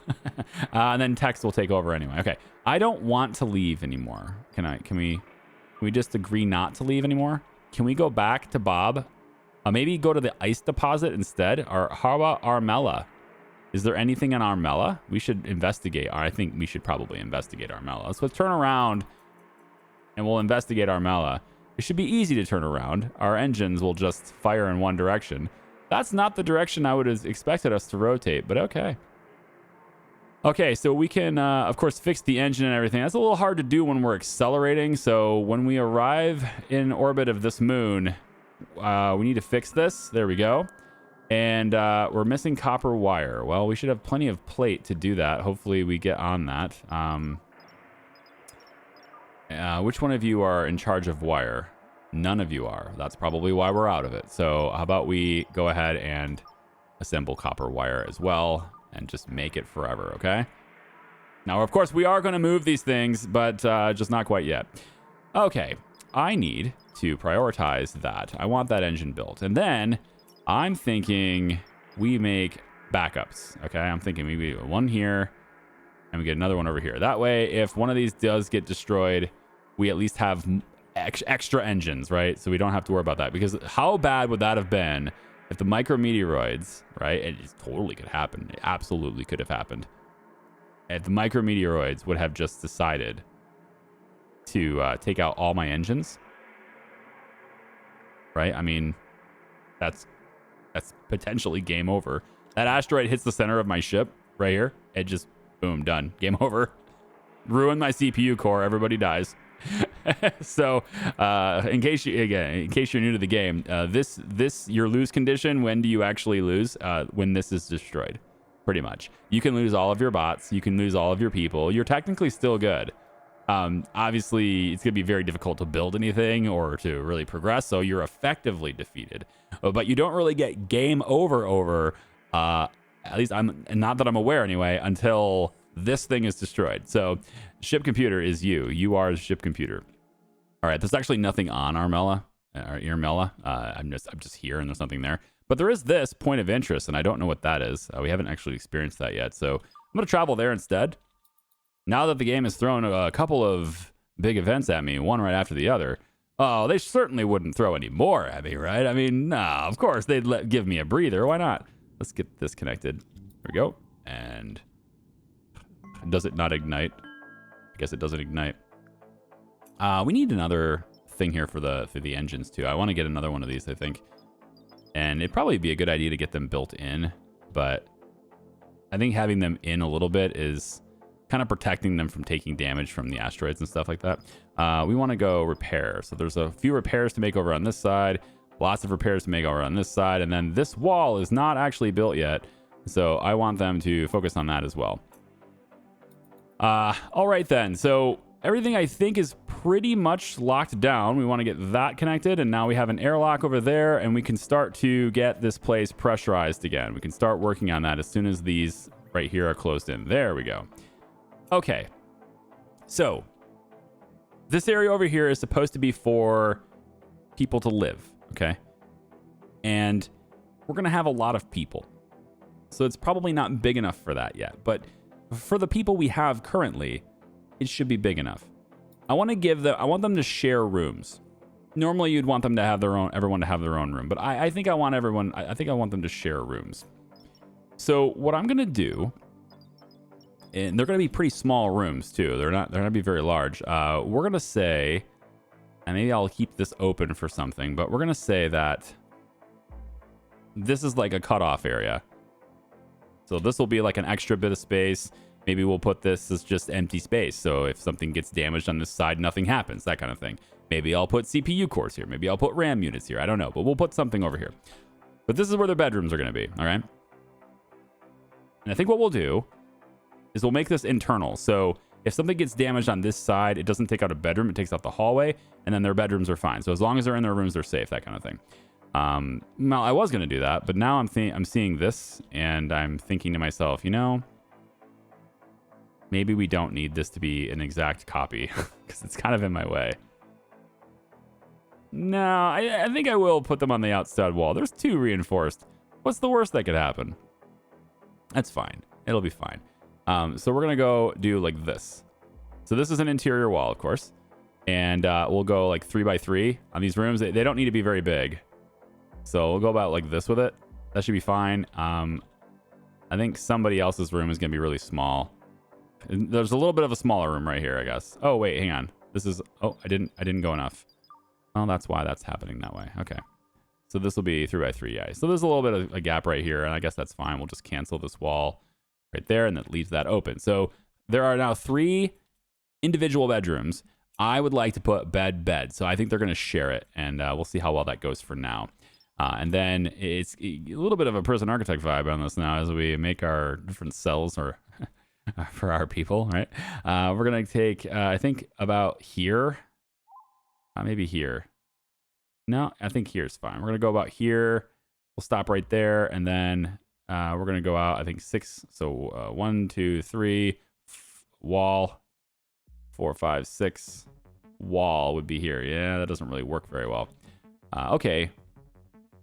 And then text will take over anyway. Okay, I don't want to leave anymore. Can we just agree not to leave anymore? Can we go back to Bob? Maybe go to the ice deposit instead. Or how about Armella? Is there anything in Armella? We should investigate. I think we should probably investigate Armella. So let's turn around and we'll investigate Armella. It should be easy to turn around. Our engines will just fire in one direction. That's not the direction I would have expected us to rotate, but okay. Okay, so we can, of course, fix the engine and everything. That's a little hard to do when we're accelerating. So when we arrive in orbit of this moon, we need to fix this. There we go. And we're missing copper wire. Well, we should have plenty of plate to do that. Hopefully we get on that. Which one of you are in charge of wire? None of you are. That's probably why we're out of it. So how about we go ahead and assemble copper wire as well and just make it forever, okay? Now, of course, we are going to move these things, but just not quite yet. Okay, I need to prioritize that. I want that engine built. And then I'm thinking we make backups, okay? I'm thinking maybe one here and we get another one over here. That way, if one of these does get destroyed, we at least have extra engines, right? So we don't have to worry about that. Because how bad would that have been if the micrometeoroids, right? It just totally could happen. It absolutely could have happened. If the micrometeoroids would have just decided to take out all my engines, right? I mean, that's potentially game over. That asteroid hits the center of my ship right here. It just, boom, done. Game over. Ruin my CPU core. Everybody dies. So, in case you're new to the game, this your lose condition. When do you actually lose? When this is destroyed, pretty much. You can lose all of your bots. You can lose all of your people. You're technically still good. Obviously, it's gonna be very difficult to build anything or to really progress. So you're effectively defeated, but you don't really get game over. At least I'm not that I'm aware anyway. Until this thing is destroyed. So ship computer is you. You are the ship computer. All right. There's actually nothing on Armella or Irmella. I'm just here and there's nothing there. But there is this point of interest, and I don't know what that is. We haven't actually experienced that yet. So I'm going to travel there instead. Now that the game has thrown a couple of big events at me, one right after the other. Oh, they certainly wouldn't throw any more at me, right? I mean, nah, of course they'd give me a breather. Why not? Let's get this connected. There we go. And does it not ignite? I guess it doesn't ignite. We need another thing here for the engines too. I want to get another one of these, I think. And it'd probably be a good idea to get them built in, but I think having them in a little bit is kind of protecting them from taking damage from the asteroids and stuff like that. We want to go repair. So there's a few repairs to make over on this side, lots of repairs to make over on this side, and then this wall is not actually built yet. So I want them to focus on that as well. All right then. So everything I think is pretty much locked down. We want to get that connected, and now we have an airlock over there, and we can start to get this place pressurized again. We can start working on that as soon as these right here are closed in. There we go. Okay. So this area over here is supposed to be for people to live, okay? And we're going to have a lot of people. So it's probably not big enough for that yet, but for the people we have currently, it should be big enough. I want them to share rooms. Normally you'd want them to have their own, everyone to have their own room, but I think I want everyone, I think I want them to share rooms. So what I'm going to do, and they're going to be pretty small rooms too. They're going to be very large. We're going to say, and maybe I'll keep this open for something, but we're going to say that this is like a cutoff area. So this will be like an extra bit of space. Maybe we'll put this as just empty space. So if something gets damaged on this side, nothing happens, that kind of thing. Maybe I'll put CPU cores here. Maybe I'll put RAM units here. I don't know, but we'll put something over here. But this is where their bedrooms are going to be, all right? And I think what we'll do is we'll make this internal. So if something gets damaged on this side, it doesn't take out a bedroom, it takes out the hallway, and then their bedrooms are fine. So as long as they're in their rooms, they're safe, that kind of thing. Well, I was going to do that, but now I'm seeing this, and I'm thinking to myself, you know, maybe we don't need this to be an exact copy, because it's kind of in my way. No, I think I will put them on the outside wall. There's 2 reinforced. What's the worst that could happen? That's fine. It'll be fine. So we're going to go do like this. So this is an interior wall, of course. And we'll go like 3 by 3 on these rooms. They don't need to be very big. So we'll go about like this with it. That should be fine. I think somebody else's room is going to be really small. There's a little bit of a smaller room right here, I guess. Oh, wait, hang on. This is... Oh, I didn't go enough. Oh, that's why that's happening that way. Okay. So this will be 3 by 3, yeah. So there's a little bit of a gap right here, and I guess that's fine. We'll just cancel this wall right there, and that leaves that open. So there are now 3 individual bedrooms. I would like to put bed. So I think they're going to share it, and we'll see how well that goes for now. And then it's a little bit of a prison architect vibe on this now as we make our different cells or for our people, right? We're going to take, I think, about here. Maybe here. No, I think here's fine. We're going to go about here. We'll stop right there. And then we're going to go out, I think, 6. So 1, 2, 3, wall. 4, 5, 6. Wall would be here. Yeah, that doesn't really work very well. Okay.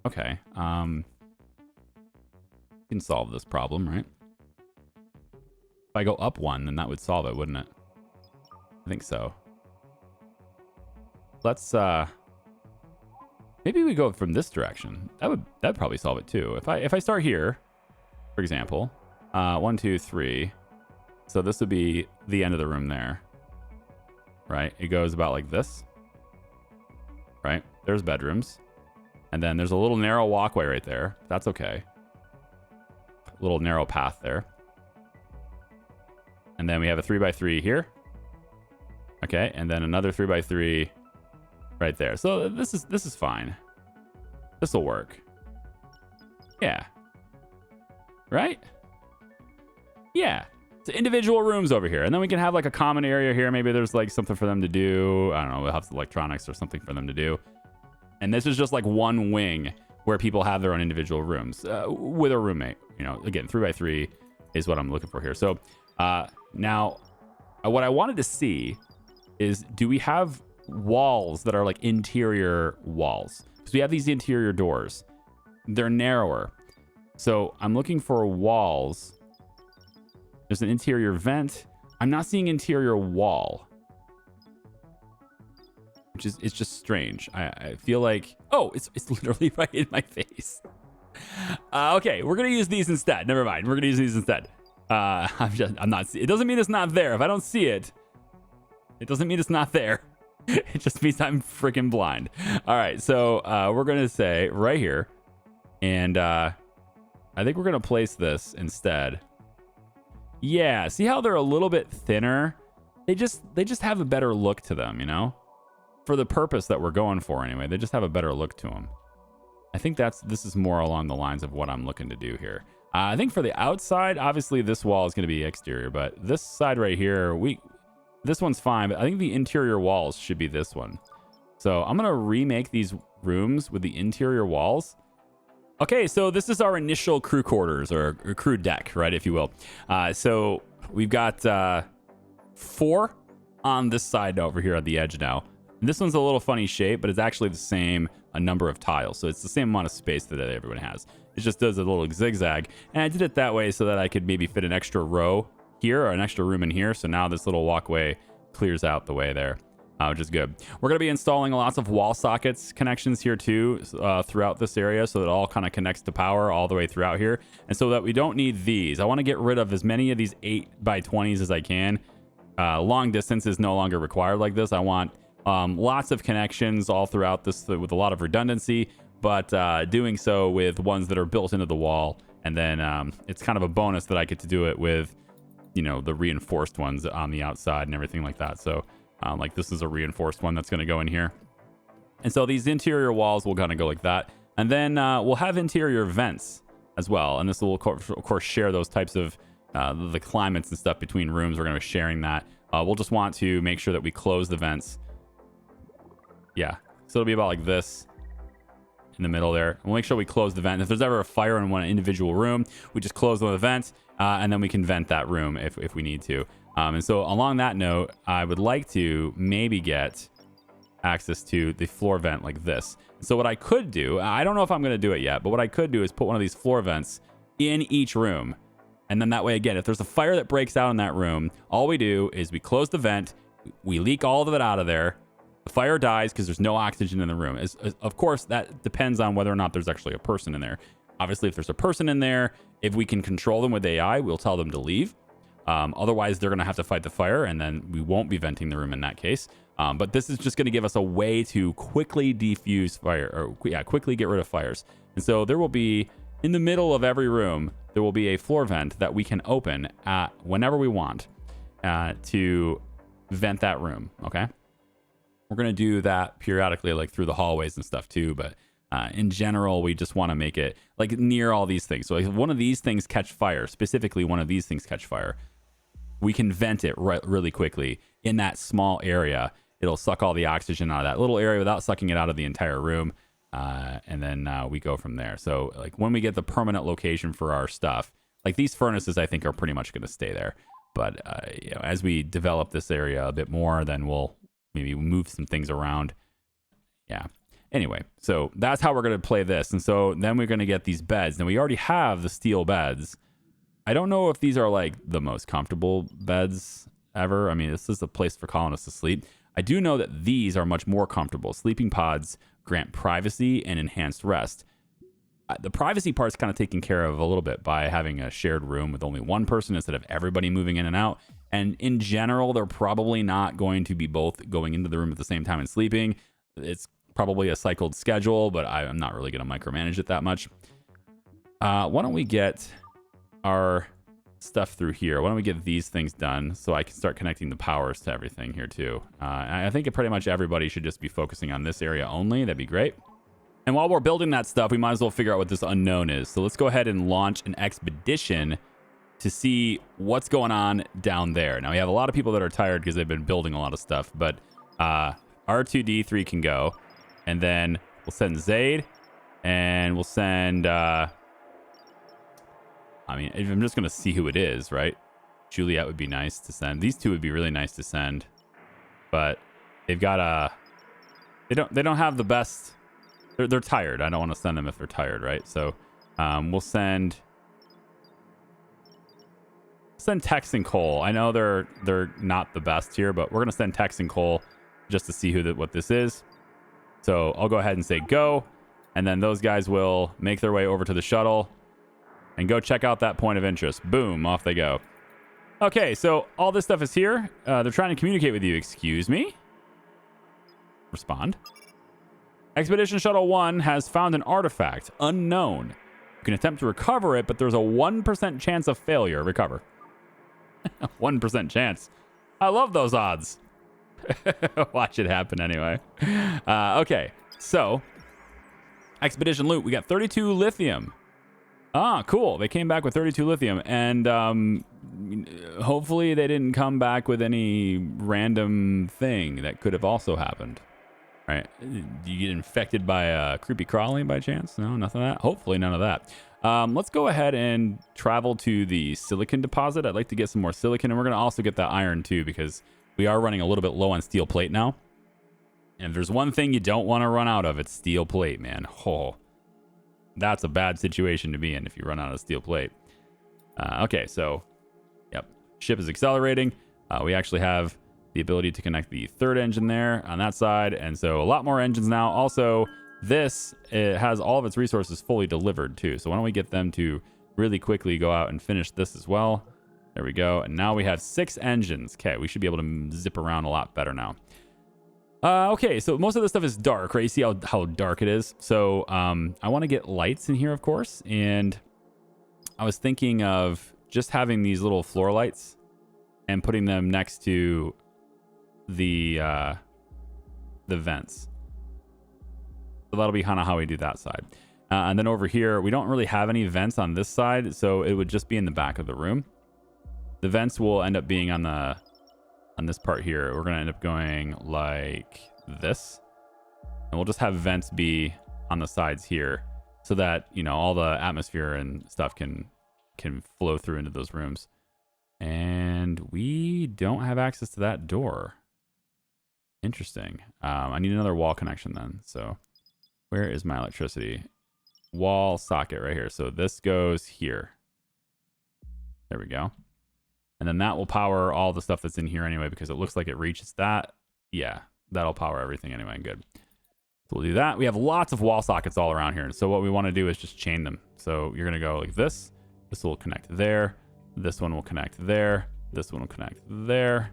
Okay. We can solve this problem, right? If I go up 1, then that would solve it, wouldn't it? I think so. Let's maybe we go from this direction. That'd probably solve it too. If I start here, for example, 1, 2, 3. So this would be the end of the room there, right? It goes about like this, right? There's bedrooms, and then there's a little narrow walkway right there. That's okay. A little narrow path there, and then we have a 3 by 3 here. Okay, and then another 3 by 3. Right there. So this is fine. This will work. Yeah. Right? Yeah. So individual rooms over here. And then we can have like a common area here. Maybe there's like something for them to do. I don't know. We'll have electronics or something for them to do. And this is just like one wing where people have their own individual rooms with a roommate. You know, again, 3 by 3 is what I'm looking for here. So now what I wanted to see is, do we have walls that are like interior walls? Because we have these interior doors. They're narrower. So I'm looking for walls. There's an interior vent. I'm not seeing interior wall, which is, it's just strange. I feel like, oh, it's literally right in my face. Okay, we're gonna use these instead. Never mind. We're gonna use these instead. I'm not. It doesn't mean it's not there. If I don't see it, it doesn't mean it's not there. It just means I'm freaking blind. All right, so we're gonna say right here, and I think we're gonna place this instead. Yeah, see how they're a little bit thinner? They just have a better look to them, you know? For the purpose that we're going for anyway, they just have a better look to them. I think this is more along the lines of what I'm looking to do here. I think for the outside, obviously this wall is going to be exterior, but this side right here, this one's fine, but I think the interior walls should be this one. So I'm going to remake these rooms with the interior walls. Okay, so this is our initial crew quarters, or crew deck, right, if you will. So we've got 4 on this side over here at the edge now. And this one's a little funny shape, but it's actually the same number of tiles. So it's the same amount of space that everyone has. It just does a little zigzag. And I did it that way so that I could maybe fit an extra row here or an extra room in here. So now this little walkway clears out the way there. which is good. We're going to be installing lots of wall sockets connections here too throughout this area, so that it all kind of connects to power all the way throughout here. And so that we don't need these. I want to get rid of as many of these 8x20s as I can. Long distance is no longer required like this. I want lots of connections all throughout this with a lot of redundancy, but doing so with ones that are built into the wall. And then it's kind of a bonus that I get to do it with, you know, the reinforced ones on the outside and everything like that. So like this is a reinforced one that's going to go in here. And so these interior walls will kind of go like that. And then we'll have interior vents as well. And this will, of course, share those types of the climates and stuff between rooms. We're going to be sharing that. We'll just want to make sure that we close the vents. Yeah. So it'll be about like this in the middle there. We'll make sure we close the vent. If there's ever a fire in one individual room, we just close the vent and then we can vent that room if we need to. And so along that note, I would like to maybe get access to the floor vent like this. So what I could do, I don't know if I'm going to do it yet, but what I could do is put one of these floor vents in each room. And then that way, again, if there's a fire that breaks out in that room, all we do is we close the vent, we leak all of it out of there. The fire dies because there's no oxygen in the room. Of course, that depends on whether or not there's actually a person in there. Obviously, if there's a person in there, if we can control them with AI, we'll tell them to leave. Otherwise, they're going to have to fight the fire, and then we won't be venting the room in that case. But this is just going to give us a way to quickly defuse fire, or quickly get rid of fires. And so there will be, in the middle of every room, there will be a floor vent that we can open at whenever we want to vent that room, okay? We're going to do that periodically, like through the hallways and stuff too, but in general, we just want to make it like near all these things. So if one of these things catch fire, specifically one of these things catch fire, we can vent it really quickly in that small area. It'll suck all the oxygen out of that little area without sucking it out of the entire room. And then we go from there. So like when we get the permanent location for our stuff, like these furnaces, I think are pretty much going to stay there. But you know, as we develop this area a bit more, then we'll maybe move some things around. Yeah. Anyway, so that's how we're going to play this. And so then we're going to get these beds. Now we already have the steel beds. I don't know if these are like the most comfortable beds ever. I mean, this is a place for colonists to sleep. I do know that these are much more comfortable. Sleeping pods grant privacy and enhanced rest. The privacy part's kind of taken care of a little bit by having a shared room with only one person instead of everybody moving in and out. And in general, they're probably not going to be both going into the room at the same time and sleeping. It's probably a cycled schedule, but I'm not really going to micromanage it that much. Why don't we get our stuff through here? Why don't we get these things done so I can start connecting the powers to everything here too? I think pretty much everybody should just be focusing on this area only. That'd be great. And while we're building that stuff, we might as well figure out what this unknown is. So let's go ahead and launch an expedition to see what's going on down there. Now we have a lot of people that are tired because they've been building a lot of stuff, but R2D3 can go. And then we'll send Zaid, and we'll send, I mean, I'm just going to see who it is, right? Juliet would be nice to send. These two would be really nice to send, but they've got they don't have the best, they're tired. I don't want to send them if they're tired, right? So we'll send Tex and Cole. I know they're not the best here, but we're going to send Tex and Cole just to see what this is. So I'll go ahead and say go, and then those guys will make their way over to the shuttle and go check out that point of interest. Boom, off they go. Okay, so all this stuff is here. They're trying to communicate with you. Excuse me? Respond. Expedition Shuttle 1 has found an artifact, unknown. You can attempt to recover it, but there's a 1% chance of failure. Recover. 1% chance. I love those odds. Watch it happen anyway. Okay, so expedition loot. We got 32 lithium. Ah, cool. They came back with 32 lithium, and hopefully they didn't come back with any random thing that could have also happened. Right? Do you get infected by a creepy crawly by chance? No, nothing of that. Hopefully none of that. Let's go ahead and travel to the silicon deposit. I'd like to get some more silicon, and we're going to also get that iron too, because we are running a little bit low on steel plate now. And if there's one thing you don't want to run out of, it's steel plate, man. Oh, that's a bad situation to be in if you run out of steel plate. Okay, so, yep. Ship is accelerating. We actually have the ability to connect the third engine there on that side. And so a lot more engines now. Also, this, it has all of its resources fully delivered too. So why don't we get them to really quickly go out and finish this as well. There we go. And now we have 6 engines. Okay, we should be able to zip around a lot better now. Okay, so most of this stuff is dark, right? You see how dark it is. So I want to get lights in here, of course. And I was thinking of just having these little floor lights and putting them next to the vents. So that'll be kind of how we do that side. And then over here, we don't really have any vents on this side, so it would just be in the back of the room. The vents will end up being on this part here. We're gonna end up going like this, and we'll just have vents be on the sides here, so that, you know, all the atmosphere and stuff can flow through into those rooms. And we don't have access to that door. Interesting. I need another wall connection then. So where is my electricity? Wall socket right here. So this goes here. There we go. And then that will power all the stuff that's in here anyway, because it looks like it reaches that. Yeah, that'll power everything anyway. Good. So we'll do that. We have lots of wall sockets all around here. And so what we want to do is just chain them. So you're going to go like this. This will connect there. This one will connect there. This one will connect there.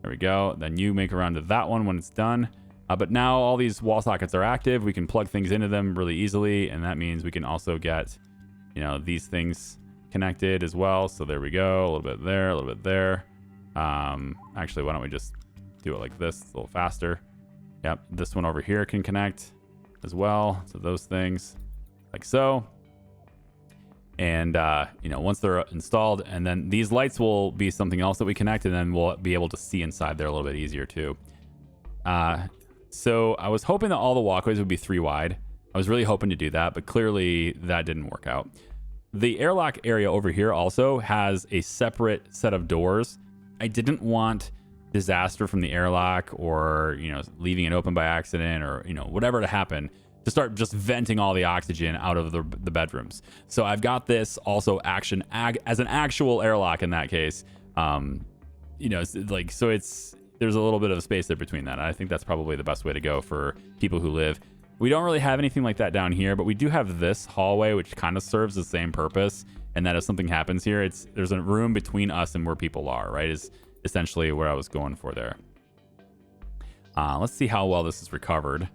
There we go. Then you make around to that one when it's done. But now all these wall sockets are active. We can plug things into them really easily. And that means we can also get, you know, these things connected as well. So there we go. A little bit there, a little bit there. Actually, why don't we just do it like this? It's a little faster. Yep. This one over here can connect as well. So those things like so. And, you know, once they're installed, and then these lights will be something else that we connect, and then we'll be able to see inside there a little bit easier too. So I was hoping that all the walkways would be 3 wide. I was really hoping to do that, but clearly that didn't work out. The airlock area over here also has a separate set of doors. I didn't want disaster from the airlock, or, you know, leaving it open by accident, or, you know, whatever to happen, to start just venting all the oxygen out of the bedrooms. So I've got this also as an actual airlock in that case. You know, like, so there's a little bit of space there between that. I think that's probably the best way to go for people who live. We don't really have anything like that down here, but we do have this hallway, which kind of serves the same purpose. And that if something happens here, there's a room between us and where people are, right? Is essentially where I was going for there. Let's see how well this is recovered.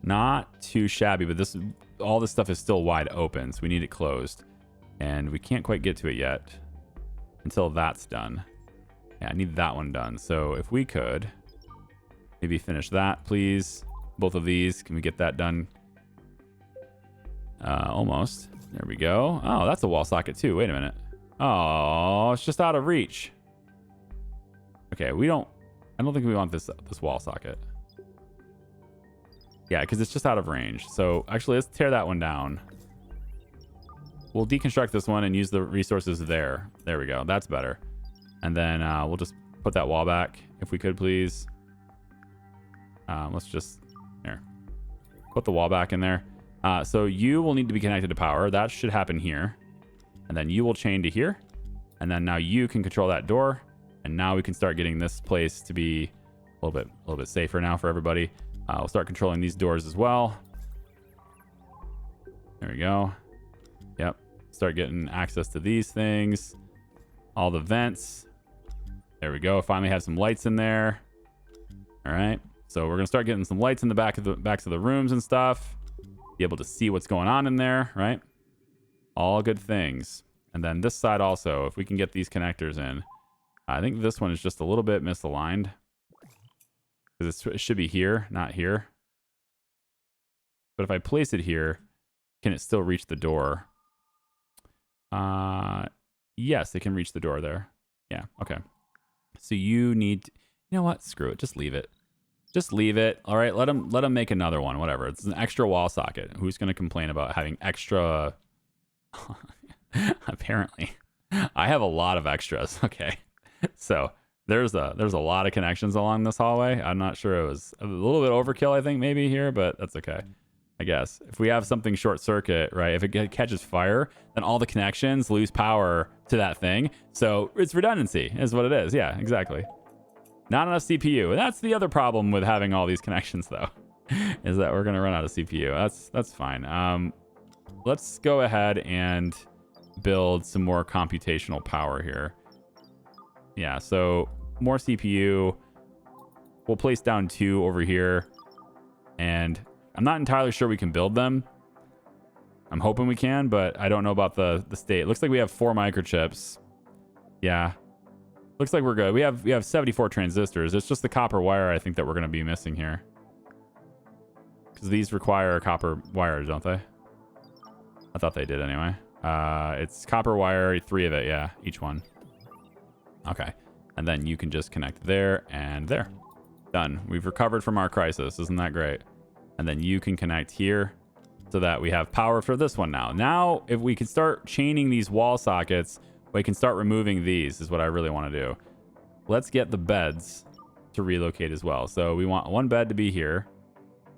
Not too shabby, but all this stuff is still wide open, so we need it closed. And we can't quite get to it yet until that's done. Yeah, I need that one done. So if we could maybe finish that, please. Both of these, can we get that done? Almost. There we go. Oh, that's a wall socket too. Wait a minute. Oh, it's just out of reach. Okay, I don't think we want this wall socket. Yeah, because it's just out of range. So actually, let's tear that one down. We'll deconstruct this one and use the resources there. There we go. That's better. And then we'll just put that wall back, if we could, please. Let's just, here. Put the wall back in there. So you will need to be connected to power. That should happen here. And then you will chain to here. And then now you can control that door. And now we can start getting this place to be a little bit safer now for everybody. We'll start controlling these doors as well. There we go. Yep. Start getting access to these things. All the vents. There we go. Finally have some lights in there. All right. So we're going to start getting some lights in the backs of the rooms and stuff. Be able to see what's going on in there, right? All good things. And then this side also, if we can get these connectors in. I think this one is just a little bit misaligned. Because it should be here, not here. But if I place it here, can it still reach the door? Yes, it can reach the door there. Yeah, okay. So you need, you know what? Screw it. Just leave it. Just leave it. All right, let them make another one. Whatever. It's an extra wall socket. Who's going to complain about having extra? Apparently, I have a lot of extras. Okay, so there's a lot of connections along this hallway. I'm not sure, it was a little bit overkill, I think, maybe here, but that's okay. I guess if we have something short circuit, right? If it catches fire, then all the connections lose power to that thing. So it's redundancy is what it is. Yeah, exactly. Not enough CPU. That's the other problem with having all these connections, though, is that we're going to run out of CPU. That's fine. Let's go ahead and build some more computational power here. Yeah, so more CPU. We'll place down 2 over here. And I'm not entirely sure we can build them. I'm hoping we can, but I don't know about the state. It looks like we have 4 microchips. Yeah. Looks like we're good. We have 74 transistors. It's just the copper wire, I think, that we're going to be missing here. Because these require copper wires, don't they? I thought they did anyway. It's copper wire, 3 of it, yeah, each one. Okay. And then you can just connect there and there. Done. We've recovered from our crisis. Isn't that great? And then you can connect here so that we have power for this one now. Now, if we can start chaining these wall sockets, we can start removing these is what I really want to do. Let's get the beds to relocate as well. So we want 1 bed to be here.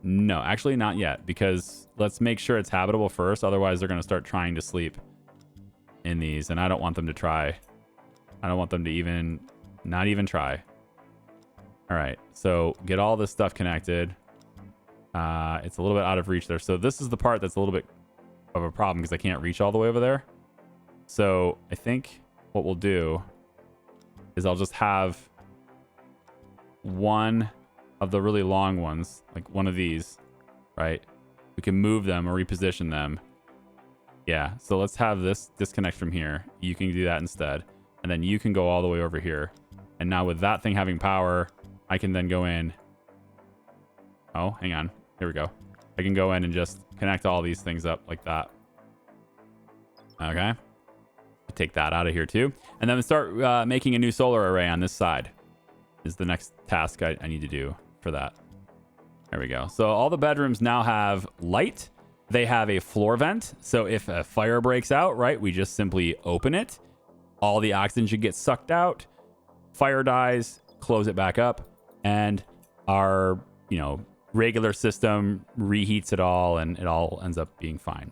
No, actually not yet, because let's make sure it's habitable first. Otherwise, they're going to start trying to sleep in these, and I don't want them to try. I don't want them to not even try. All right, so get all this stuff connected. It's a little bit out of reach there. So this is the part that's a little bit of a problem because I can't reach all the way over there. So I think what we'll do is I'll just have one of the really long ones, like one of these, right? We can move them or reposition them. Yeah, so let's have this disconnect from here. You can do that instead. And then you can go all the way over here. And now with that thing having power, I can then go in. Oh, hang on. Here we go. I can go in and just connect all these things up like that. Okay. Take that out of here too. And then start making a new solar array on this side is the next task I need to do for that. There we go. So all the bedrooms now have light. They have a floor vent. So if a fire breaks out, right, we just simply open it. All the oxygen should get sucked out. Fire dies, close it back up, and our, regular system reheats it all, and it all ends up being fine.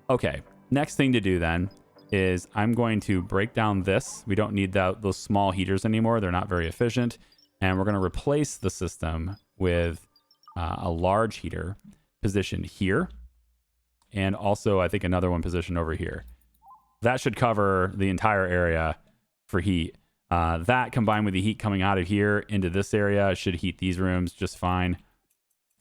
Okay, next thing to do then is I'm going to break down this. We don't need those small heaters anymore. They're not very efficient. And we're going to replace the system with a large heater positioned here. And also, I think, another one positioned over here. That should cover the entire area for heat. That combined with the heat coming out of here into this area should heat these rooms just fine.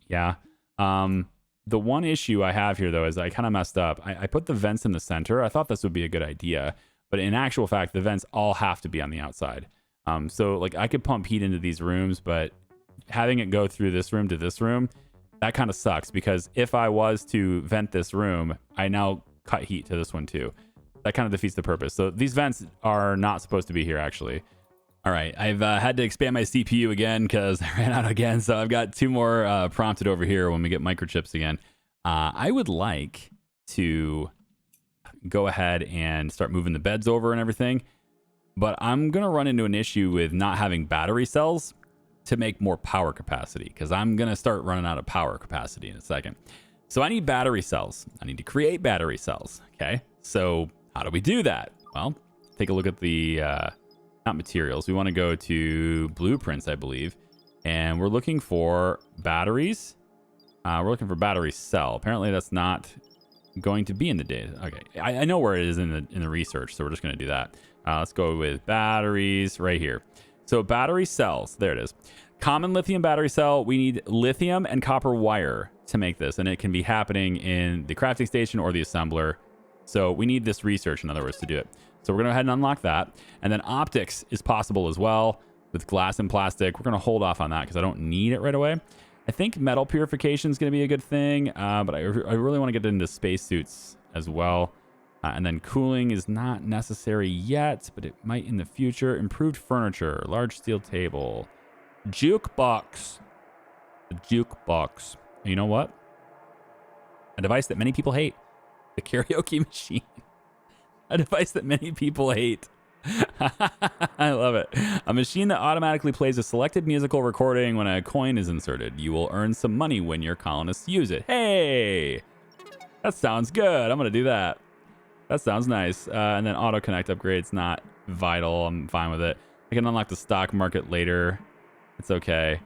Yeah. The one issue I have here, though, is I kind of messed up. I put the vents in the center. I thought this would be a good idea. But in actual fact, the vents all have to be on the outside. So, like, I could pump heat into these rooms, but having it go through this room to this room, that kind of sucks. Because if I was to vent this room, I now cut heat to this one, too. That kind of defeats the purpose. So these vents are not supposed to be here, actually. All right, I've had to expand my CPU again because I ran out again. So I've got 2 more prompted over here when we get microchips again. I would like to go ahead and start moving the beds over and everything. But I'm going to run into an issue with not having battery cells to make more power capacity because I'm going to start running out of power capacity in a second. So I need battery cells. I need to create battery cells. Okay, so how do we do that? Well, take a look at the... not materials. We want to go to blueprints, I believe. And we're looking for batteries. We're looking for battery cell. Apparently that's not going to be in the data. Okay. I know where it is in the research, so we're just going to do that. Let's go with batteries right here. So battery cells. There it is. Common lithium battery cell. We need lithium and copper wire to make this. And it can be happening in the crafting station or the assembler. So we need this research, in other words, to do it. So we're going to go ahead and unlock that. And then optics is possible as well with glass and plastic. We're going to hold off on that because I don't need it right away. I think metal purification is going to be a good thing, but I really want to get into spacesuits as well. And then cooling is not necessary yet, but it might in the future. Improved furniture, large steel table, jukebox. The jukebox. You know what? A device that many people hate. The karaoke machine. A device that many people hate. I love it. A machine that automatically plays a selected musical recording when a coin is inserted. You will earn some money when your colonists use it. Hey, that sounds good. I'm going to do that. That sounds nice. And then auto connect upgrade's not vital. I'm fine with it. I can unlock the stock market later. It's okay.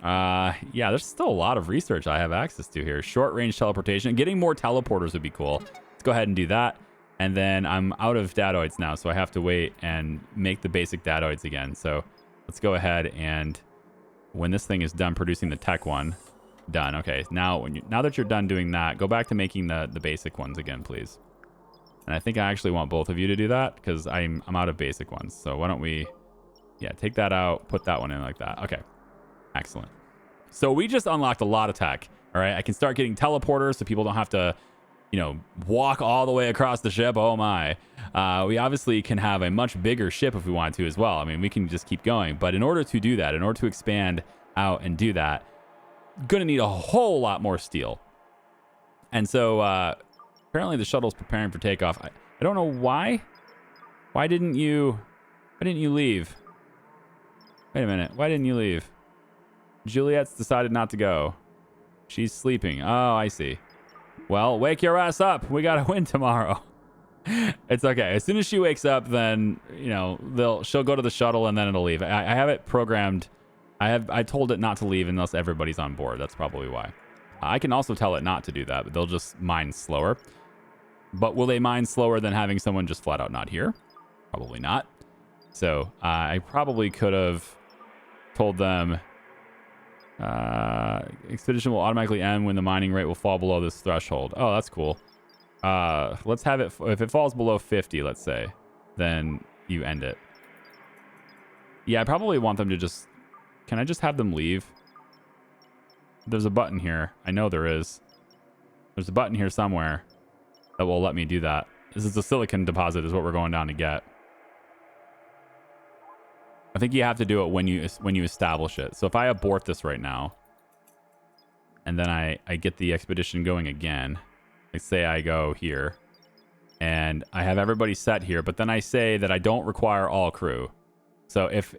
Yeah, there's still a lot of research I have access to here. Short range teleportation. Getting more teleporters would be cool. Let's go ahead and do that. And then I'm out of datoids now, so I have to wait and make the basic datoids again. So let's go ahead and when this thing is done producing the tech one, done. Okay, now that you're done doing that, go back to making the basic ones again, please. And I think I actually want both of you to do that because I'm out of basic ones. So why don't we, yeah, take that out, put that one in like that. Okay, excellent. So we just unlocked a lot of tech. All right, I can start getting teleporters so people don't have to, you know, walk all the way across the ship. Oh my. We obviously can have a much bigger ship if we want to as well. I mean, we can just keep going. But in order to do that, in order to expand out and do that, gonna need a whole lot more steel. And so apparently the shuttle's preparing for takeoff. I don't know why. Why didn't you leave? Wait a minute. Why didn't you leave? Juliet's decided not to go. She's sleeping. Oh, I see. Well, wake your ass up. We gotta win tomorrow. It's okay. As soon as she wakes up, then, you know, she'll go to the shuttle and then it'll leave. I have it programmed. I told it not to leave unless everybody's on board. That's probably why. I can also tell it not to do that, but they'll just mine slower. But will they mine slower than having someone just flat out not here? Probably not. So I probably could have told them expedition will automatically end when the mining rate will fall below this threshold. Oh, that's cool. Let's have it, if it falls below 50, let's say, then you end it. Yeah, I probably want them to just, can I just have them leave? There's a button here. I know there is. There's a button here somewhere that will let me do that. This is a silicon deposit is what we're going down to get. I think you have to do it when you establish it. So if I abort this right now, and then I get the expedition going again, let's say I go here, and I have everybody set here, but then I say that I don't require all crew. So if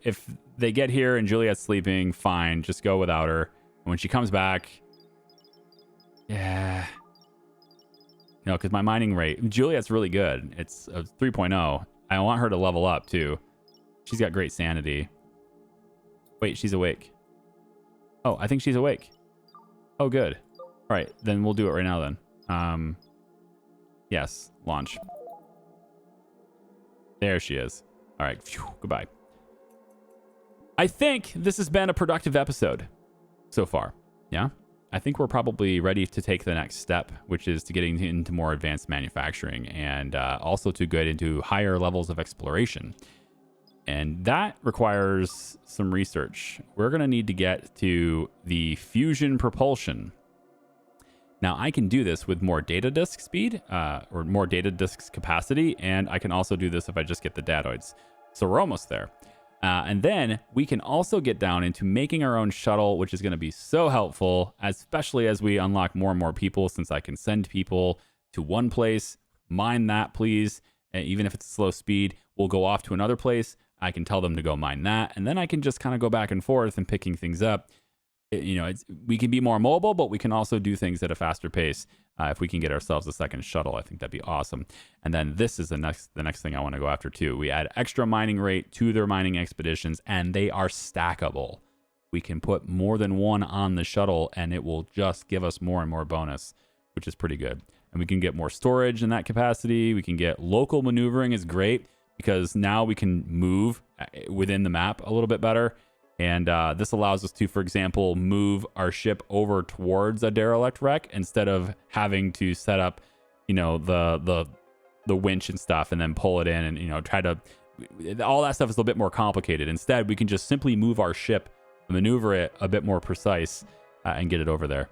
they get here and Juliet's sleeping, fine, just go without her. And when she comes back, yeah, you know, because my mining rate, Juliet's really good. It's a 3.0. I want her to level up too. She's got great sanity. Wait, she's awake. Oh, I think she's awake. Oh, good. All right, then we'll do it right now then. Yes, launch. There she is. All right, phew, goodbye. I think this has been a productive episode so far. Yeah, I think we're probably ready to take the next step, which is to getting into more advanced manufacturing and also to get into higher levels of exploration. And that requires some research. We're going to need to get to the fusion propulsion. Now, I can do this with more data disk speed or more data disks capacity. And I can also do this if I just get the datoids. So we're almost there. And then we can also get down into making our own shuttle, which is going to be so helpful, especially as we unlock more and more people, since I can send people to one place, mine that, please. And even if it's slow speed, we'll go off to another place. I can tell them to go mine that, and then I can just kind of go back and forth and picking things up. We can be more mobile, but we can also do things at a faster pace. If we can get ourselves a second shuttle, I think that'd be awesome. And then this is the next thing I want to go after too. We add extra mining rate to their mining expeditions, and they are stackable. We can put more than one on the shuttle, and it will just give us more and more bonus, which is pretty good. And we can get more storage in that capacity. We can get local maneuvering is great, because now we can move within the map a little bit better. And this allows us to, for example, move our ship over towards a derelict wreck instead of having to set up, you know, the winch and stuff and then pull it in and, you know, try to... All that stuff is a little bit more complicated. Instead, we can just simply move our ship, maneuver it a bit more precise, and get it over there.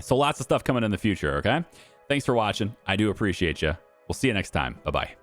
So lots of stuff coming in the future, okay? Thanks for watching. I do appreciate you. We'll see you next time. Bye-bye.